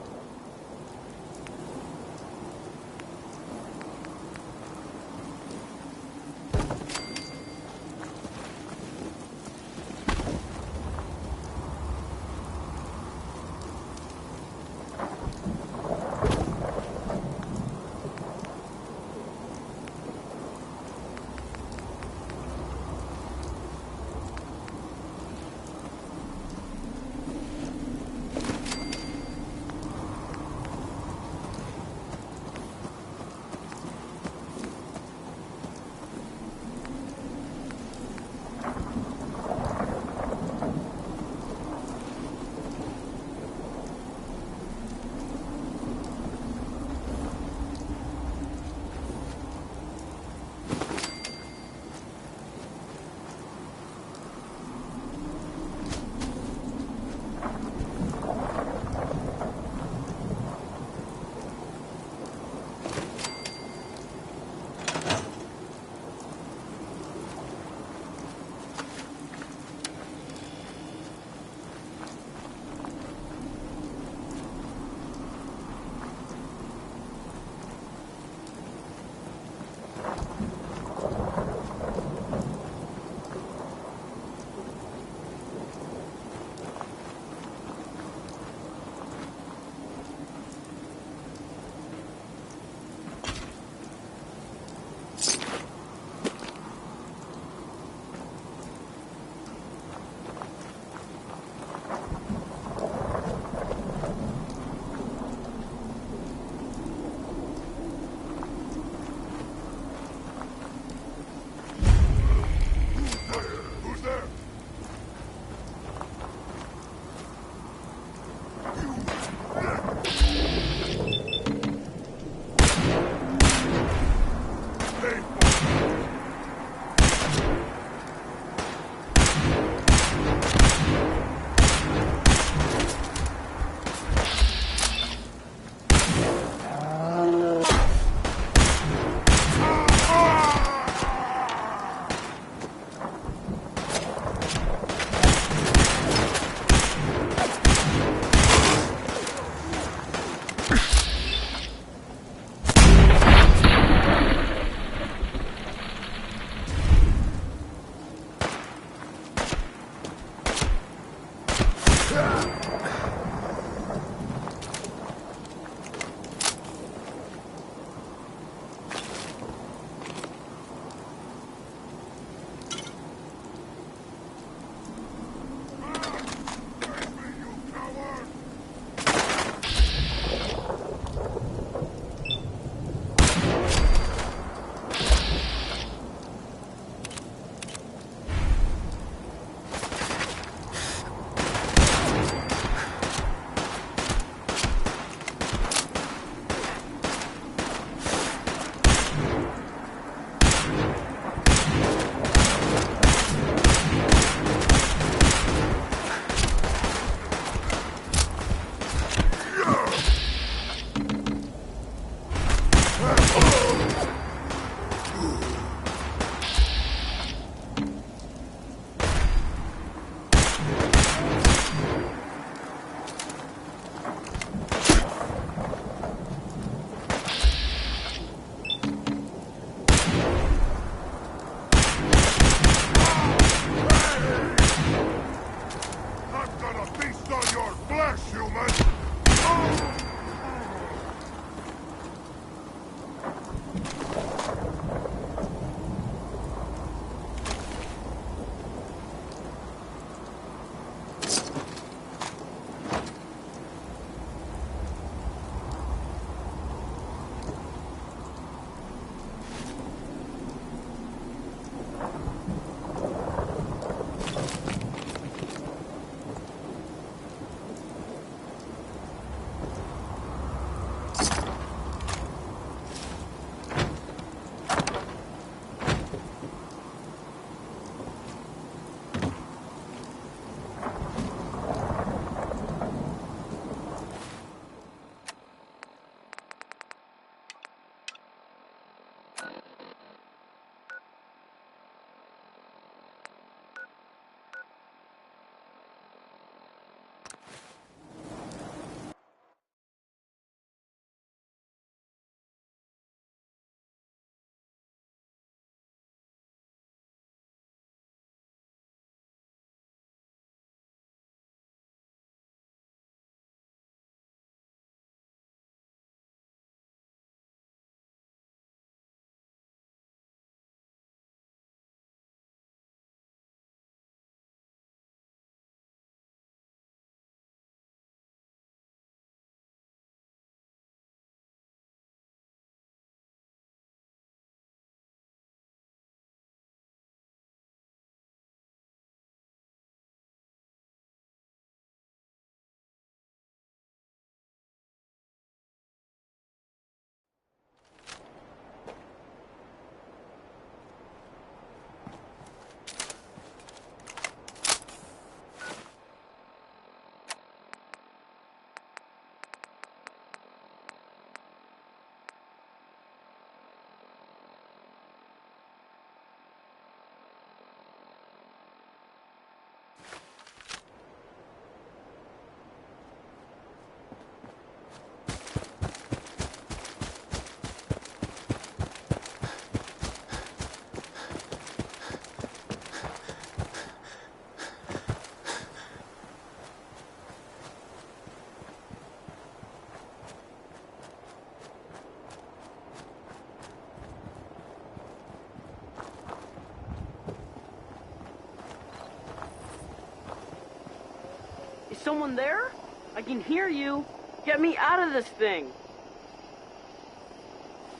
Speaker 9: Is someone there? I can hear you. Get me out of this thing.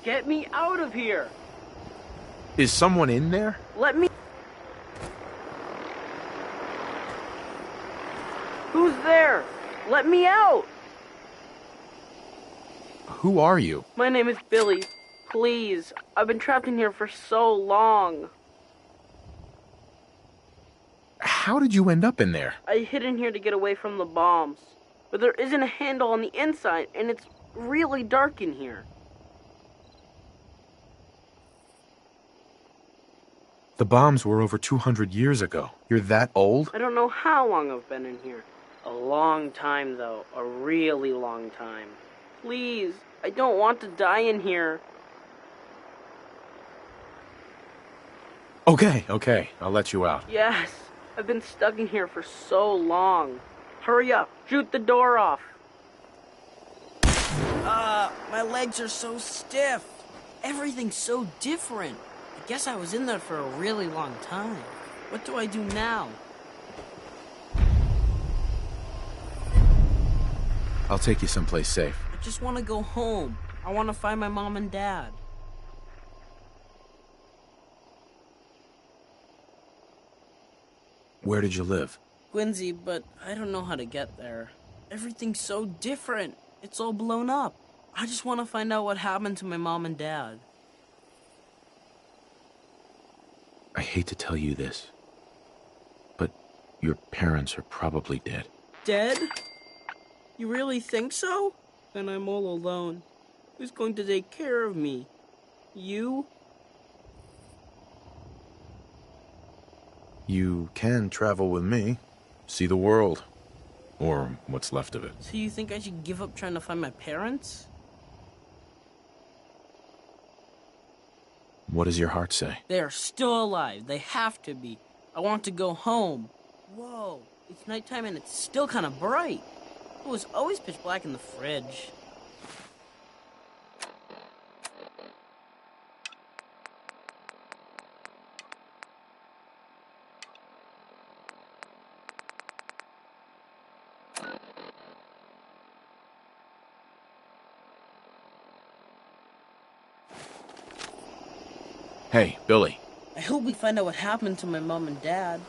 Speaker 9: Get me out of here.
Speaker 1: Is someone in there?
Speaker 9: Let me... Who's there? Let me out.
Speaker 1: Who are you?
Speaker 9: My name is Billy. Please. I've been trapped in here for so long.
Speaker 1: How did you end up in there?
Speaker 9: I hid in here to get away from the bombs. But there isn't a handle on the inside, and it's really dark in here.
Speaker 1: The bombs were over 200 years ago. You're that old?
Speaker 9: I don't know how long I've been in here. A long time, though. A really long time. Please, I don't want to die in here.
Speaker 1: Okay. I'll let you out.
Speaker 9: Yes, I've been stuck in here for so long. Hurry up, shoot the door off.
Speaker 3: My legs are so stiff. Everything's so different. I guess I was in there for a really long time. What do I do now?
Speaker 1: I'll take you someplace safe.
Speaker 3: I just want to go home. I want to find my mom and dad.
Speaker 1: Where did you live?
Speaker 3: Quincy, but I don't know how to get there. Everything's so different. It's all blown up. I just want to find out what happened to my mom and dad.
Speaker 1: I hate to tell you this, but your parents are probably dead.
Speaker 3: Dead? You really think so? Then I'm all alone. Who's going to take care of me? You?
Speaker 1: You can travel with me, see the world, or what's left of it.
Speaker 3: So you think I should give up trying to find my parents?
Speaker 1: What does your heart say?
Speaker 3: They are still alive. They have to be. I want to go home. Whoa, it's nighttime and it's still kind of bright. It was always pitch black in the fridge.
Speaker 1: Hey, Billy.
Speaker 3: I hope we find out what happened to my mom and dad.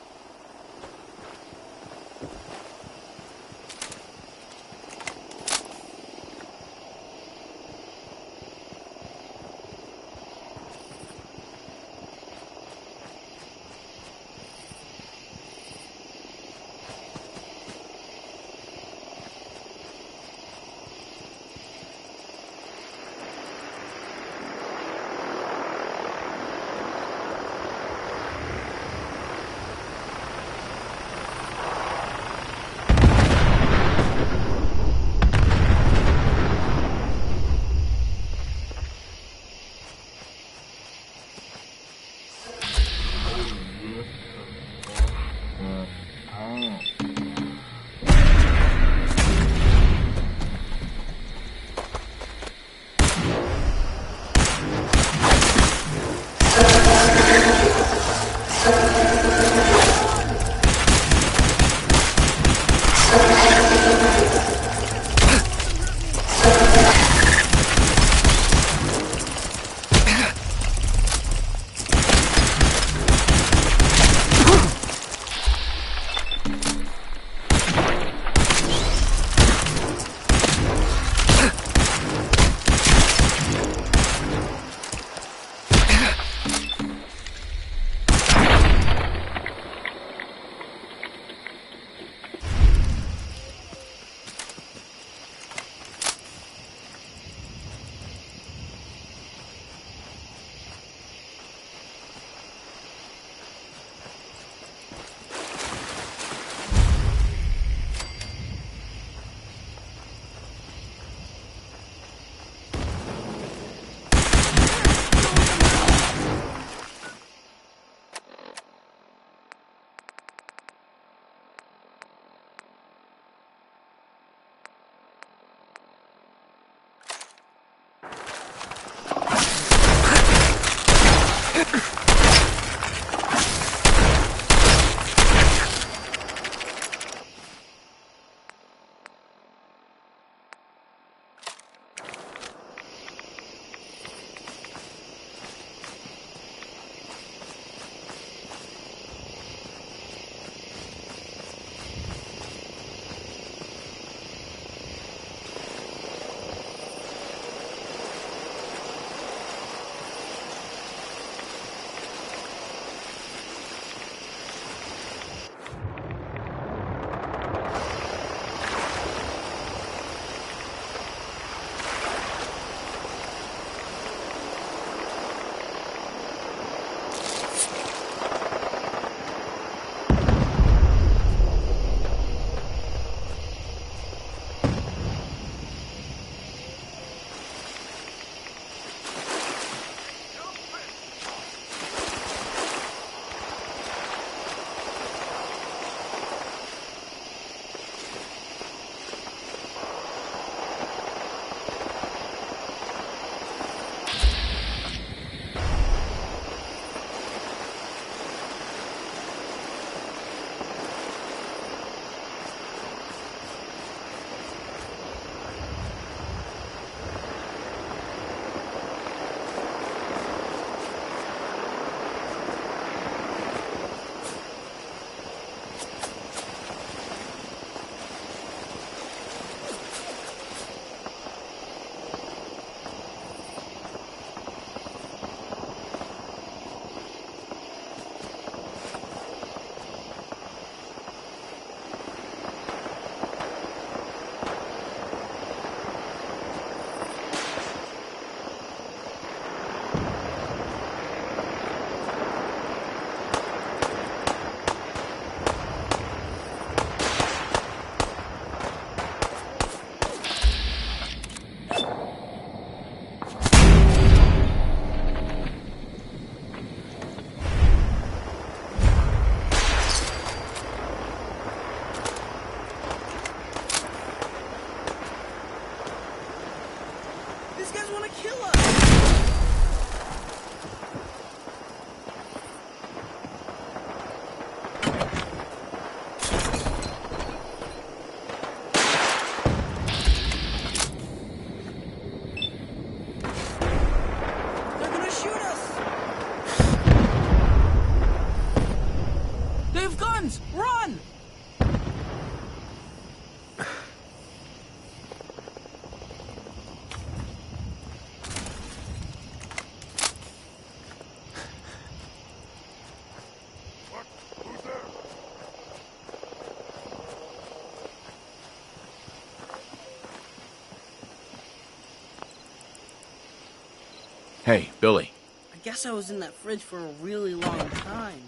Speaker 1: Hey, Billy.
Speaker 3: I guess I was in that fridge for a really long time.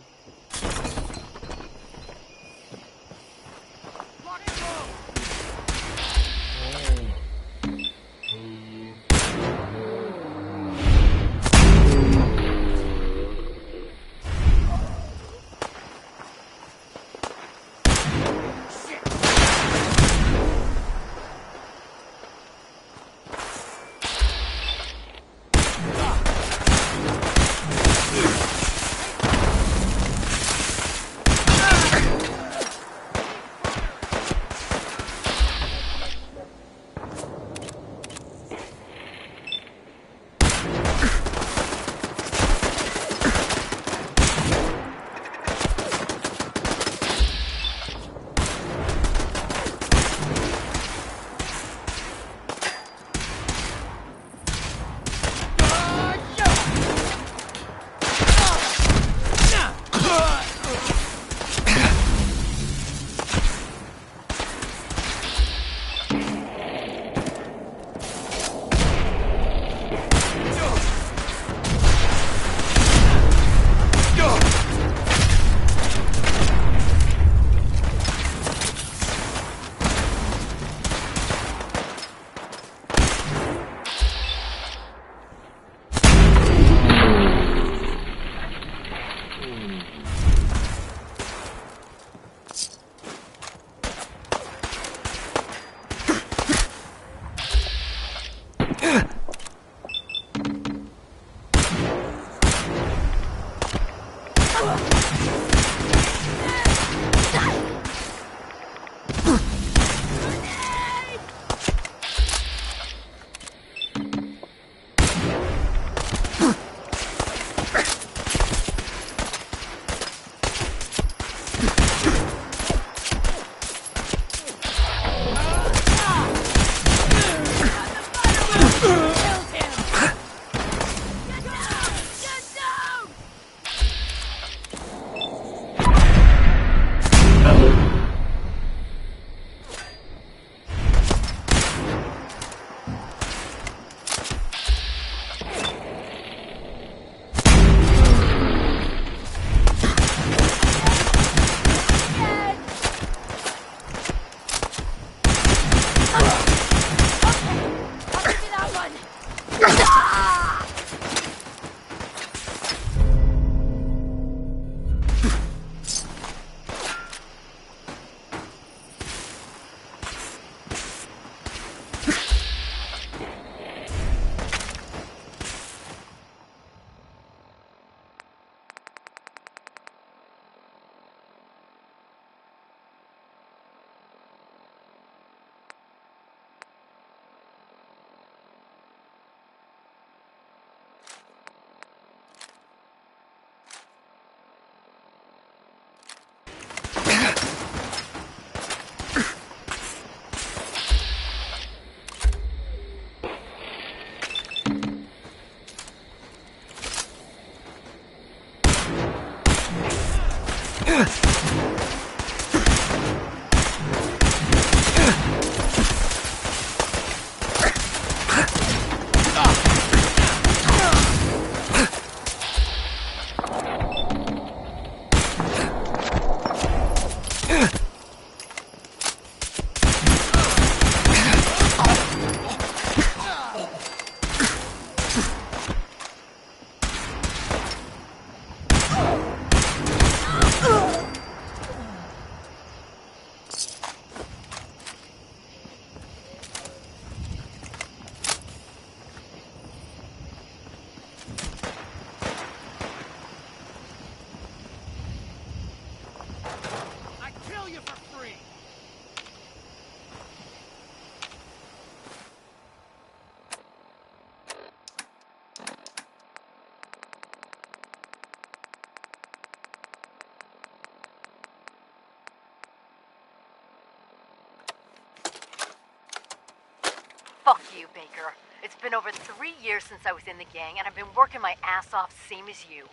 Speaker 8: Fuck you, Baker. It's been over 3 years since I was in the gang, and I've been working my ass off, same as you.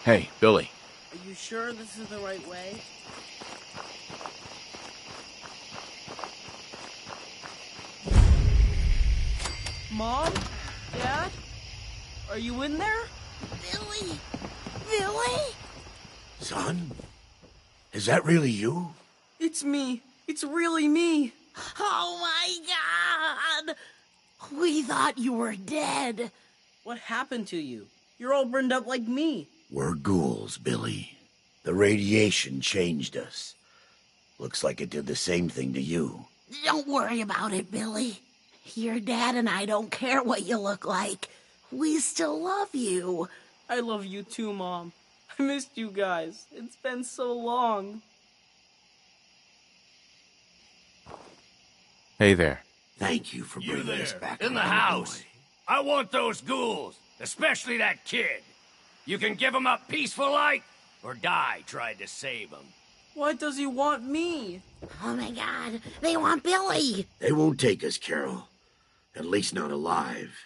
Speaker 1: Hey, Billy.
Speaker 3: Are you sure this is the right way? Mom? Dad? Are you in there?
Speaker 10: Billy? Billy?
Speaker 6: Son? Is that really you?
Speaker 3: It's me. It's really me.
Speaker 10: Oh my God! We thought you were dead.
Speaker 3: What happened to you? You're all burned up like me.
Speaker 13: We're ghouls, Billy. The radiation changed us. Looks like it did the same thing to you.
Speaker 10: Don't worry about it, Billy. Your dad and I don't care what you look like. We still love you.
Speaker 3: I love you too, Mom. I missed you guys. It's been so long.
Speaker 1: Hey there.
Speaker 13: Thank you for
Speaker 22: You
Speaker 13: bringing
Speaker 22: there,
Speaker 13: us back.
Speaker 22: in the house. I want those ghouls, especially that kid. You can give him up peaceful like, or die trying to save him.
Speaker 3: Why does he want me?
Speaker 10: Oh my God, they want Billy.
Speaker 13: They won't take us, Carol. At least not alive.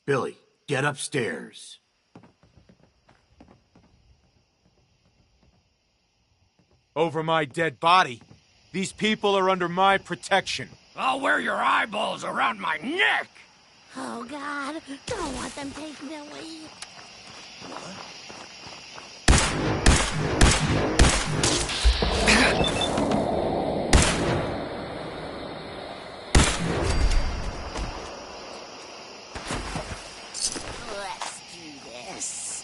Speaker 13: Billy, get upstairs.
Speaker 15: Over my dead body. These people are under my protection.
Speaker 22: I'll wear your eyeballs around my neck!
Speaker 10: Oh God, don't let them take Billy. Let's do this.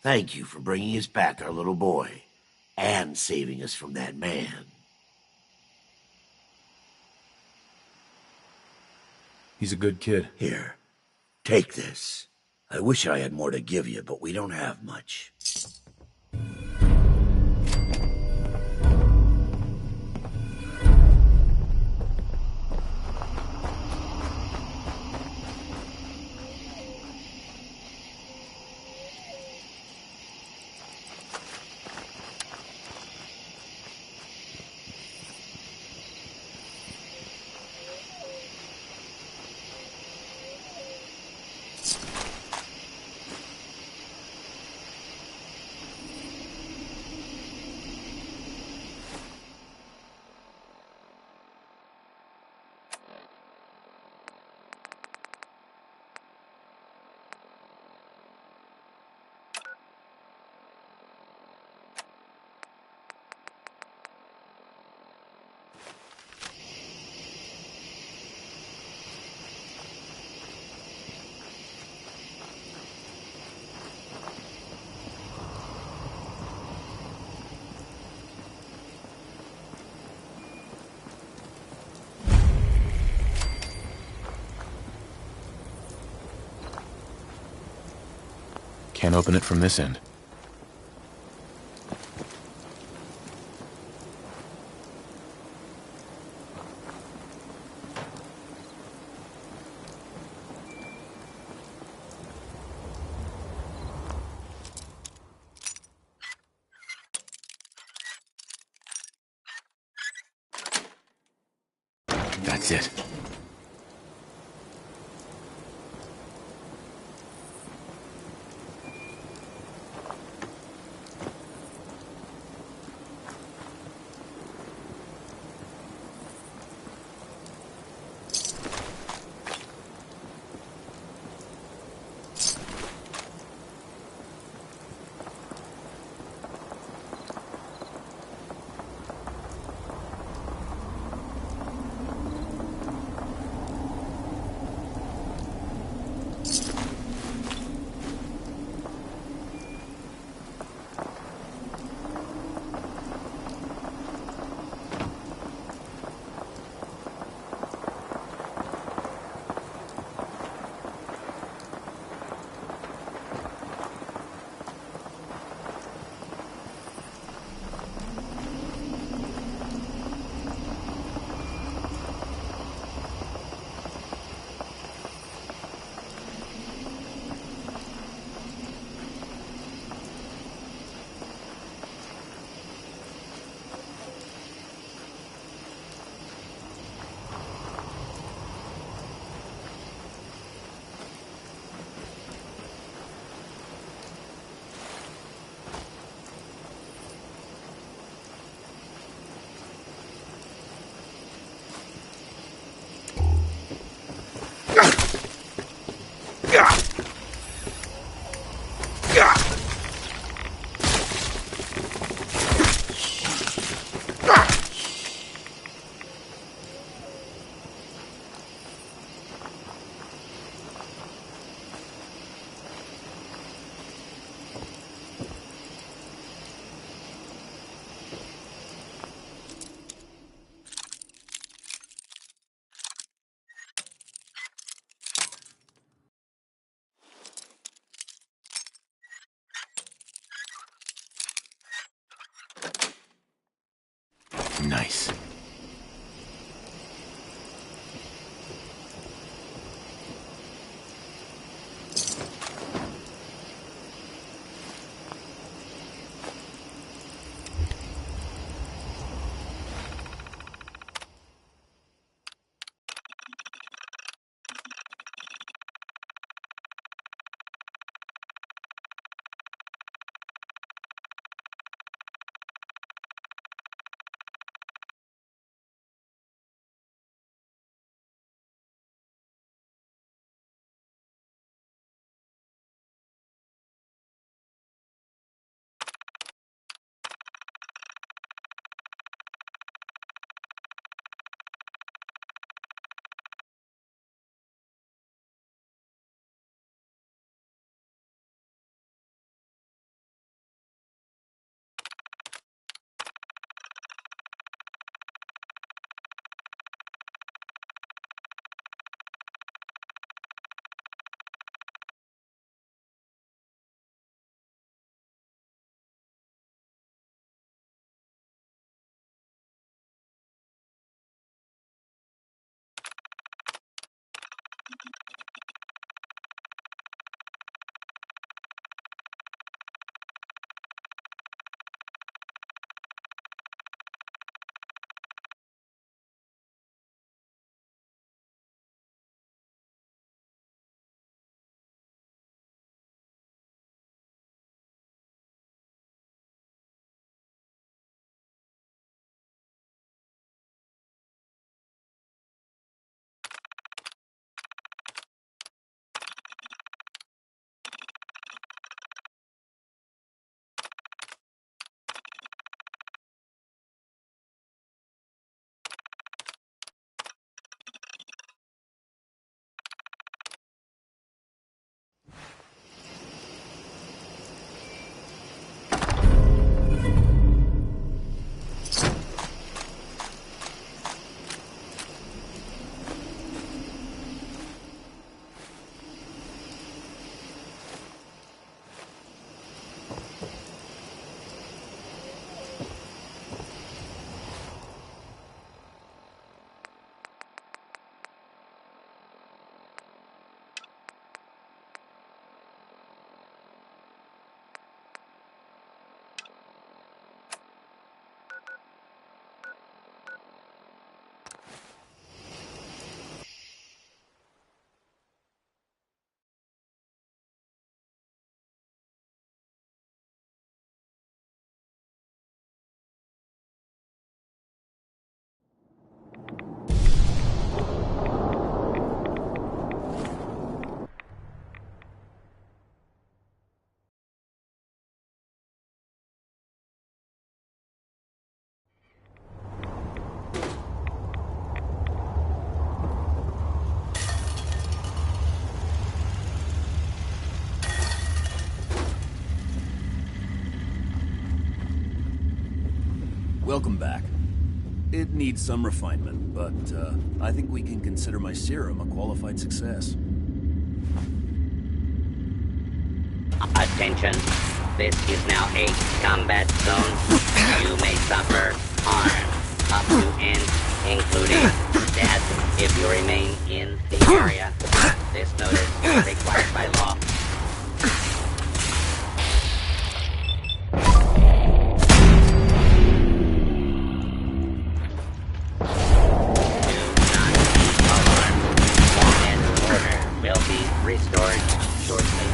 Speaker 13: Thank you for bringing us back our little boy, and saving us from that man.
Speaker 1: He's a good kid.
Speaker 13: Here, take this. I wish I had more to give you, but we don't have much.
Speaker 1: Can't open it from this end. That's it.
Speaker 6: Nice.
Speaker 17: Welcome back. It needs some refinement, but I think we can consider my serum a qualified success.
Speaker 18: Attention. This is now a combat zone. You may suffer harm up to and including death if you remain in the area. This notice is required by law. Restored shortly.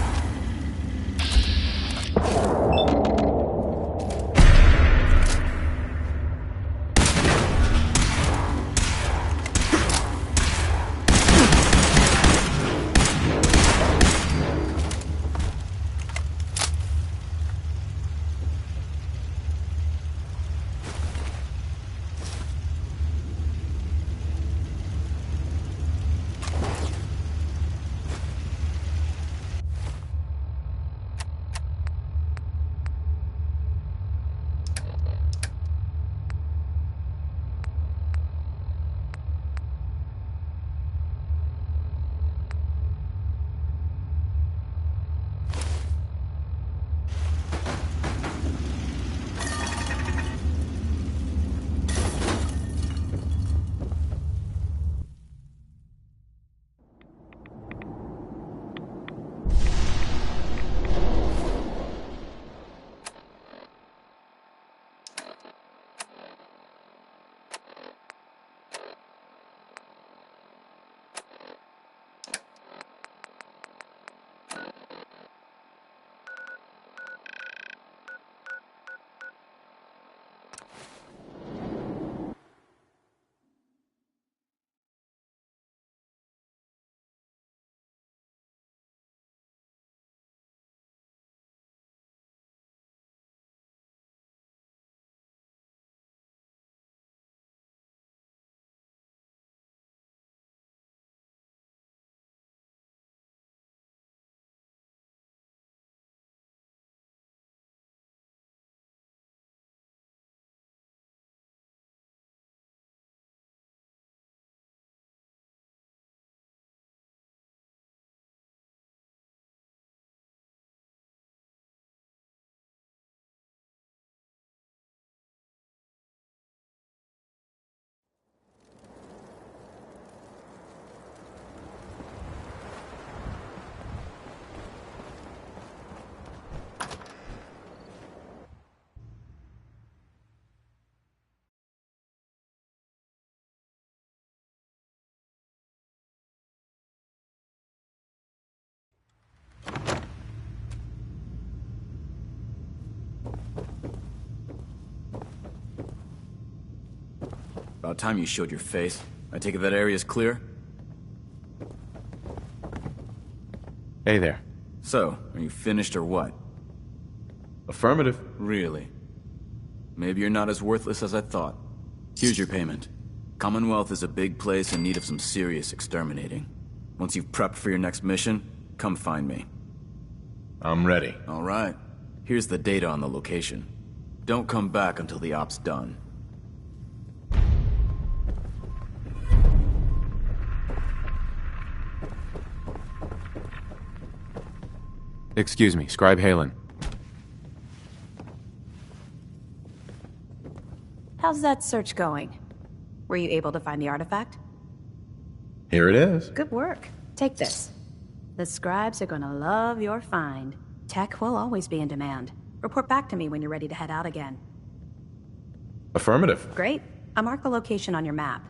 Speaker 11: About time you showed your face. I take it that area's clear?
Speaker 1: Hey there.
Speaker 11: So, are you finished or what?
Speaker 1: Affirmative.
Speaker 11: Really? Maybe you're not as worthless as I thought. Here's your payment. Commonwealth is a big place in need of some serious exterminating. Once you've prepped for your next mission, come find me.
Speaker 1: I'm ready.
Speaker 11: All right. Here's the data on the location. Don't come back until the op's done.
Speaker 1: Excuse me, Scribe Halen.
Speaker 19: How's that search going? Were you able to find the artifact?
Speaker 1: Here it is.
Speaker 19: Good work. Take this. The scribes are gonna love your find. Tech will always be in demand. Report back to me when you're ready to head out again.
Speaker 1: Affirmative.
Speaker 19: Great. I marked the location on your map.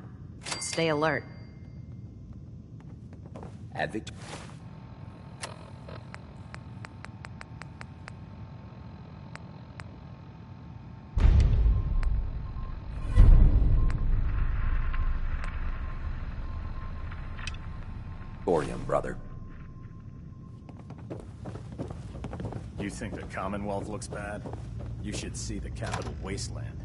Speaker 19: Stay alert.
Speaker 2: Advic. Orium, brother.
Speaker 20: You think the Commonwealth looks bad? You should see the capital wasteland.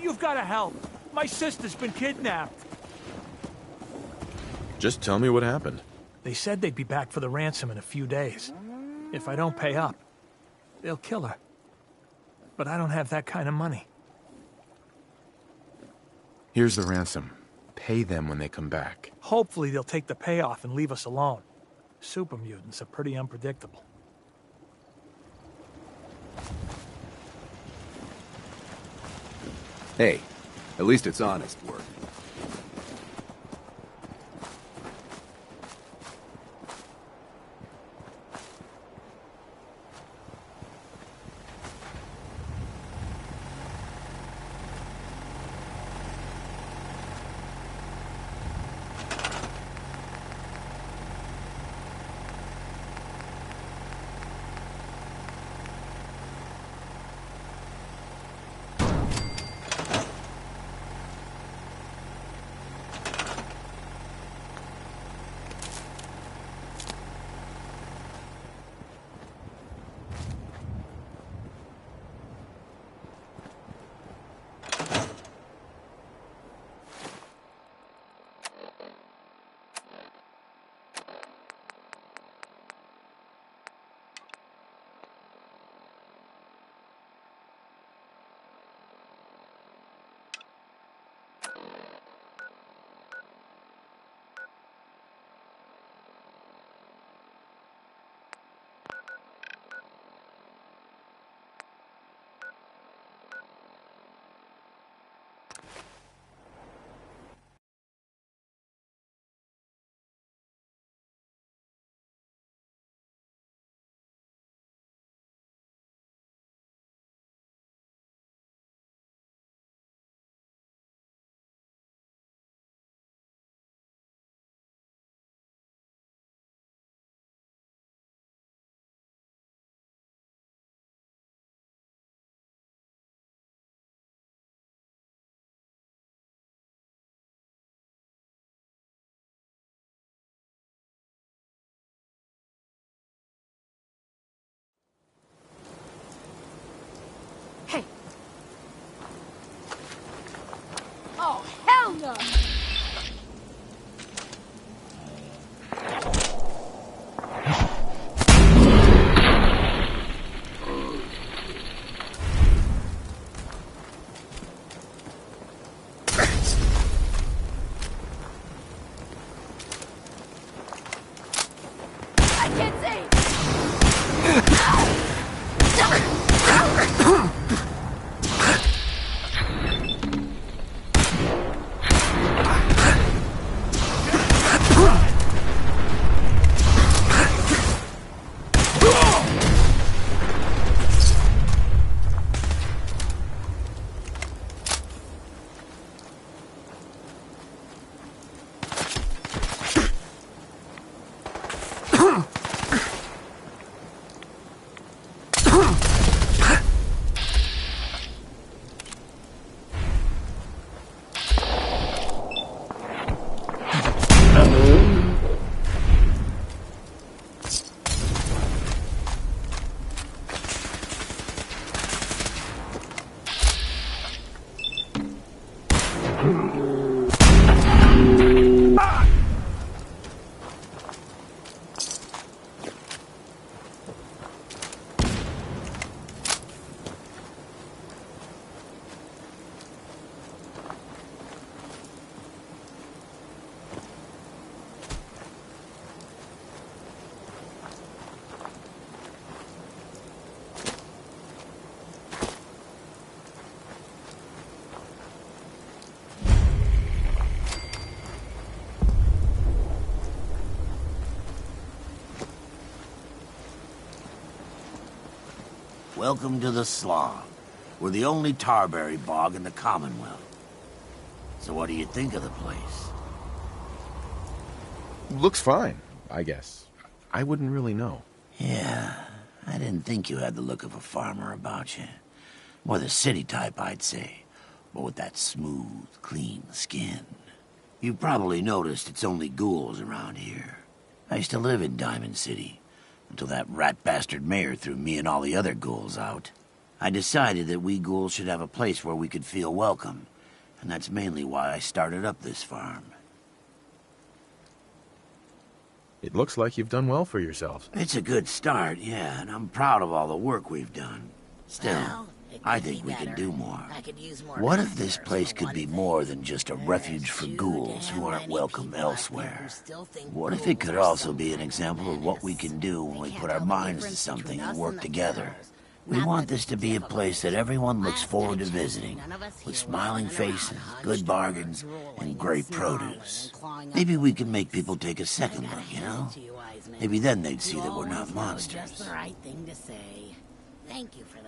Speaker 4: You've got to help. My sister's been kidnapped.
Speaker 1: Just tell me what happened.
Speaker 4: They said they'd be back for the ransom in a few days. If I don't pay up, they'll kill her. But I don't have that kind of money.
Speaker 1: Here's the ransom. Pay them when they come back.
Speaker 4: Hopefully they'll take the payoff and leave us alone. Super mutants are pretty unpredictable.
Speaker 2: Hey, at least it's honest work.
Speaker 12: Hey. Oh, hell no!
Speaker 13: Welcome to the Slog. We're the only tarberry bog in the Commonwealth. So what do you think of the place?
Speaker 1: Looks fine, I guess. I wouldn't really know.
Speaker 13: Yeah, I didn't think you had the look of a farmer about you. More the city type, I'd say. But with that smooth, clean skin. You've probably noticed it's only ghouls around here. I used to live in Diamond City. Until that rat bastard mayor threw me and all the other ghouls out. I decided that we ghouls should have a place where we could feel welcome. And that's mainly why I started up this farm.
Speaker 1: It looks like you've done well for yourselves.
Speaker 13: It's a good start, yeah, and I'm proud of all the work we've done. Still, I think we could do more. What if this place could be more than just a refuge for ghouls who aren't welcome elsewhere? What if it could also be an example of what we can do when we put our minds to something and work together? We want this to be a place that everyone looks forward to visiting, with smiling faces, good bargains, and great produce. Maybe we can make people take a second look, you know? Maybe then they'd see that we're not monsters.
Speaker 10: Just the right thing to say. Thank you for that.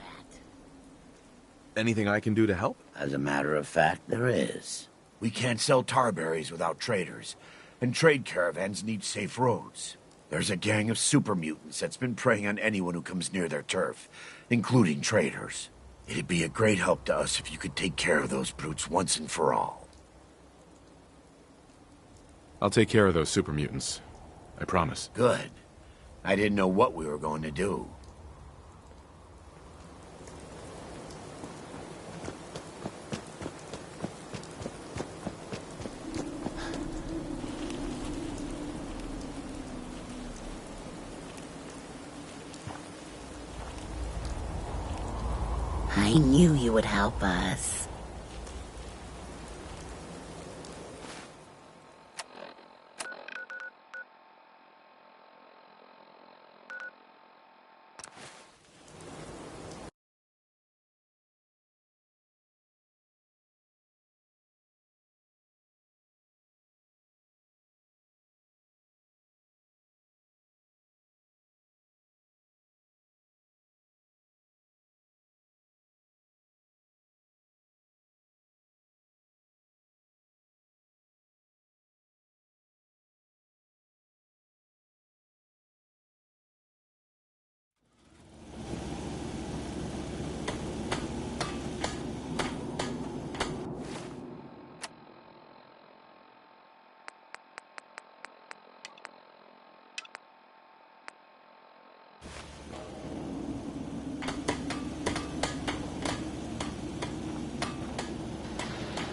Speaker 1: Anything I can do to help?
Speaker 13: As a matter of fact, there is. We can't sell tarberries without traders, and trade caravans need safe roads. There's a gang of super mutants that's been preying on anyone who comes near their turf, including traders. It'd be a great help to us if you could take care of those brutes once and for all.
Speaker 1: I'll take care of those super mutants. I promise.
Speaker 13: Good. I didn't know what we were going to do.
Speaker 10: I knew you would help us.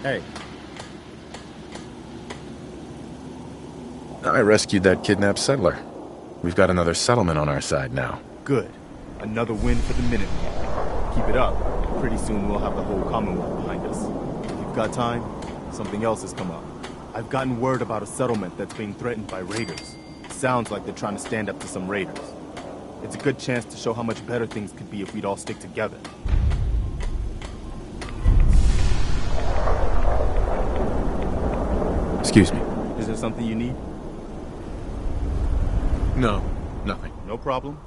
Speaker 1: Hey. I rescued that kidnapped settler. We've got another settlement on our side now.
Speaker 7: Good. Another win for the Minutemen. Keep it up. Pretty soon we'll have the whole Commonwealth behind us. If you've got time, something else has come up. I've gotten word about a settlement that's being threatened by raiders. Sounds like they're trying to stand up to some raiders. It's a good chance to show how much better things could be if we'd all stick together.
Speaker 1: Excuse me.
Speaker 7: Is there something you need?
Speaker 1: No, nothing.
Speaker 7: No problem.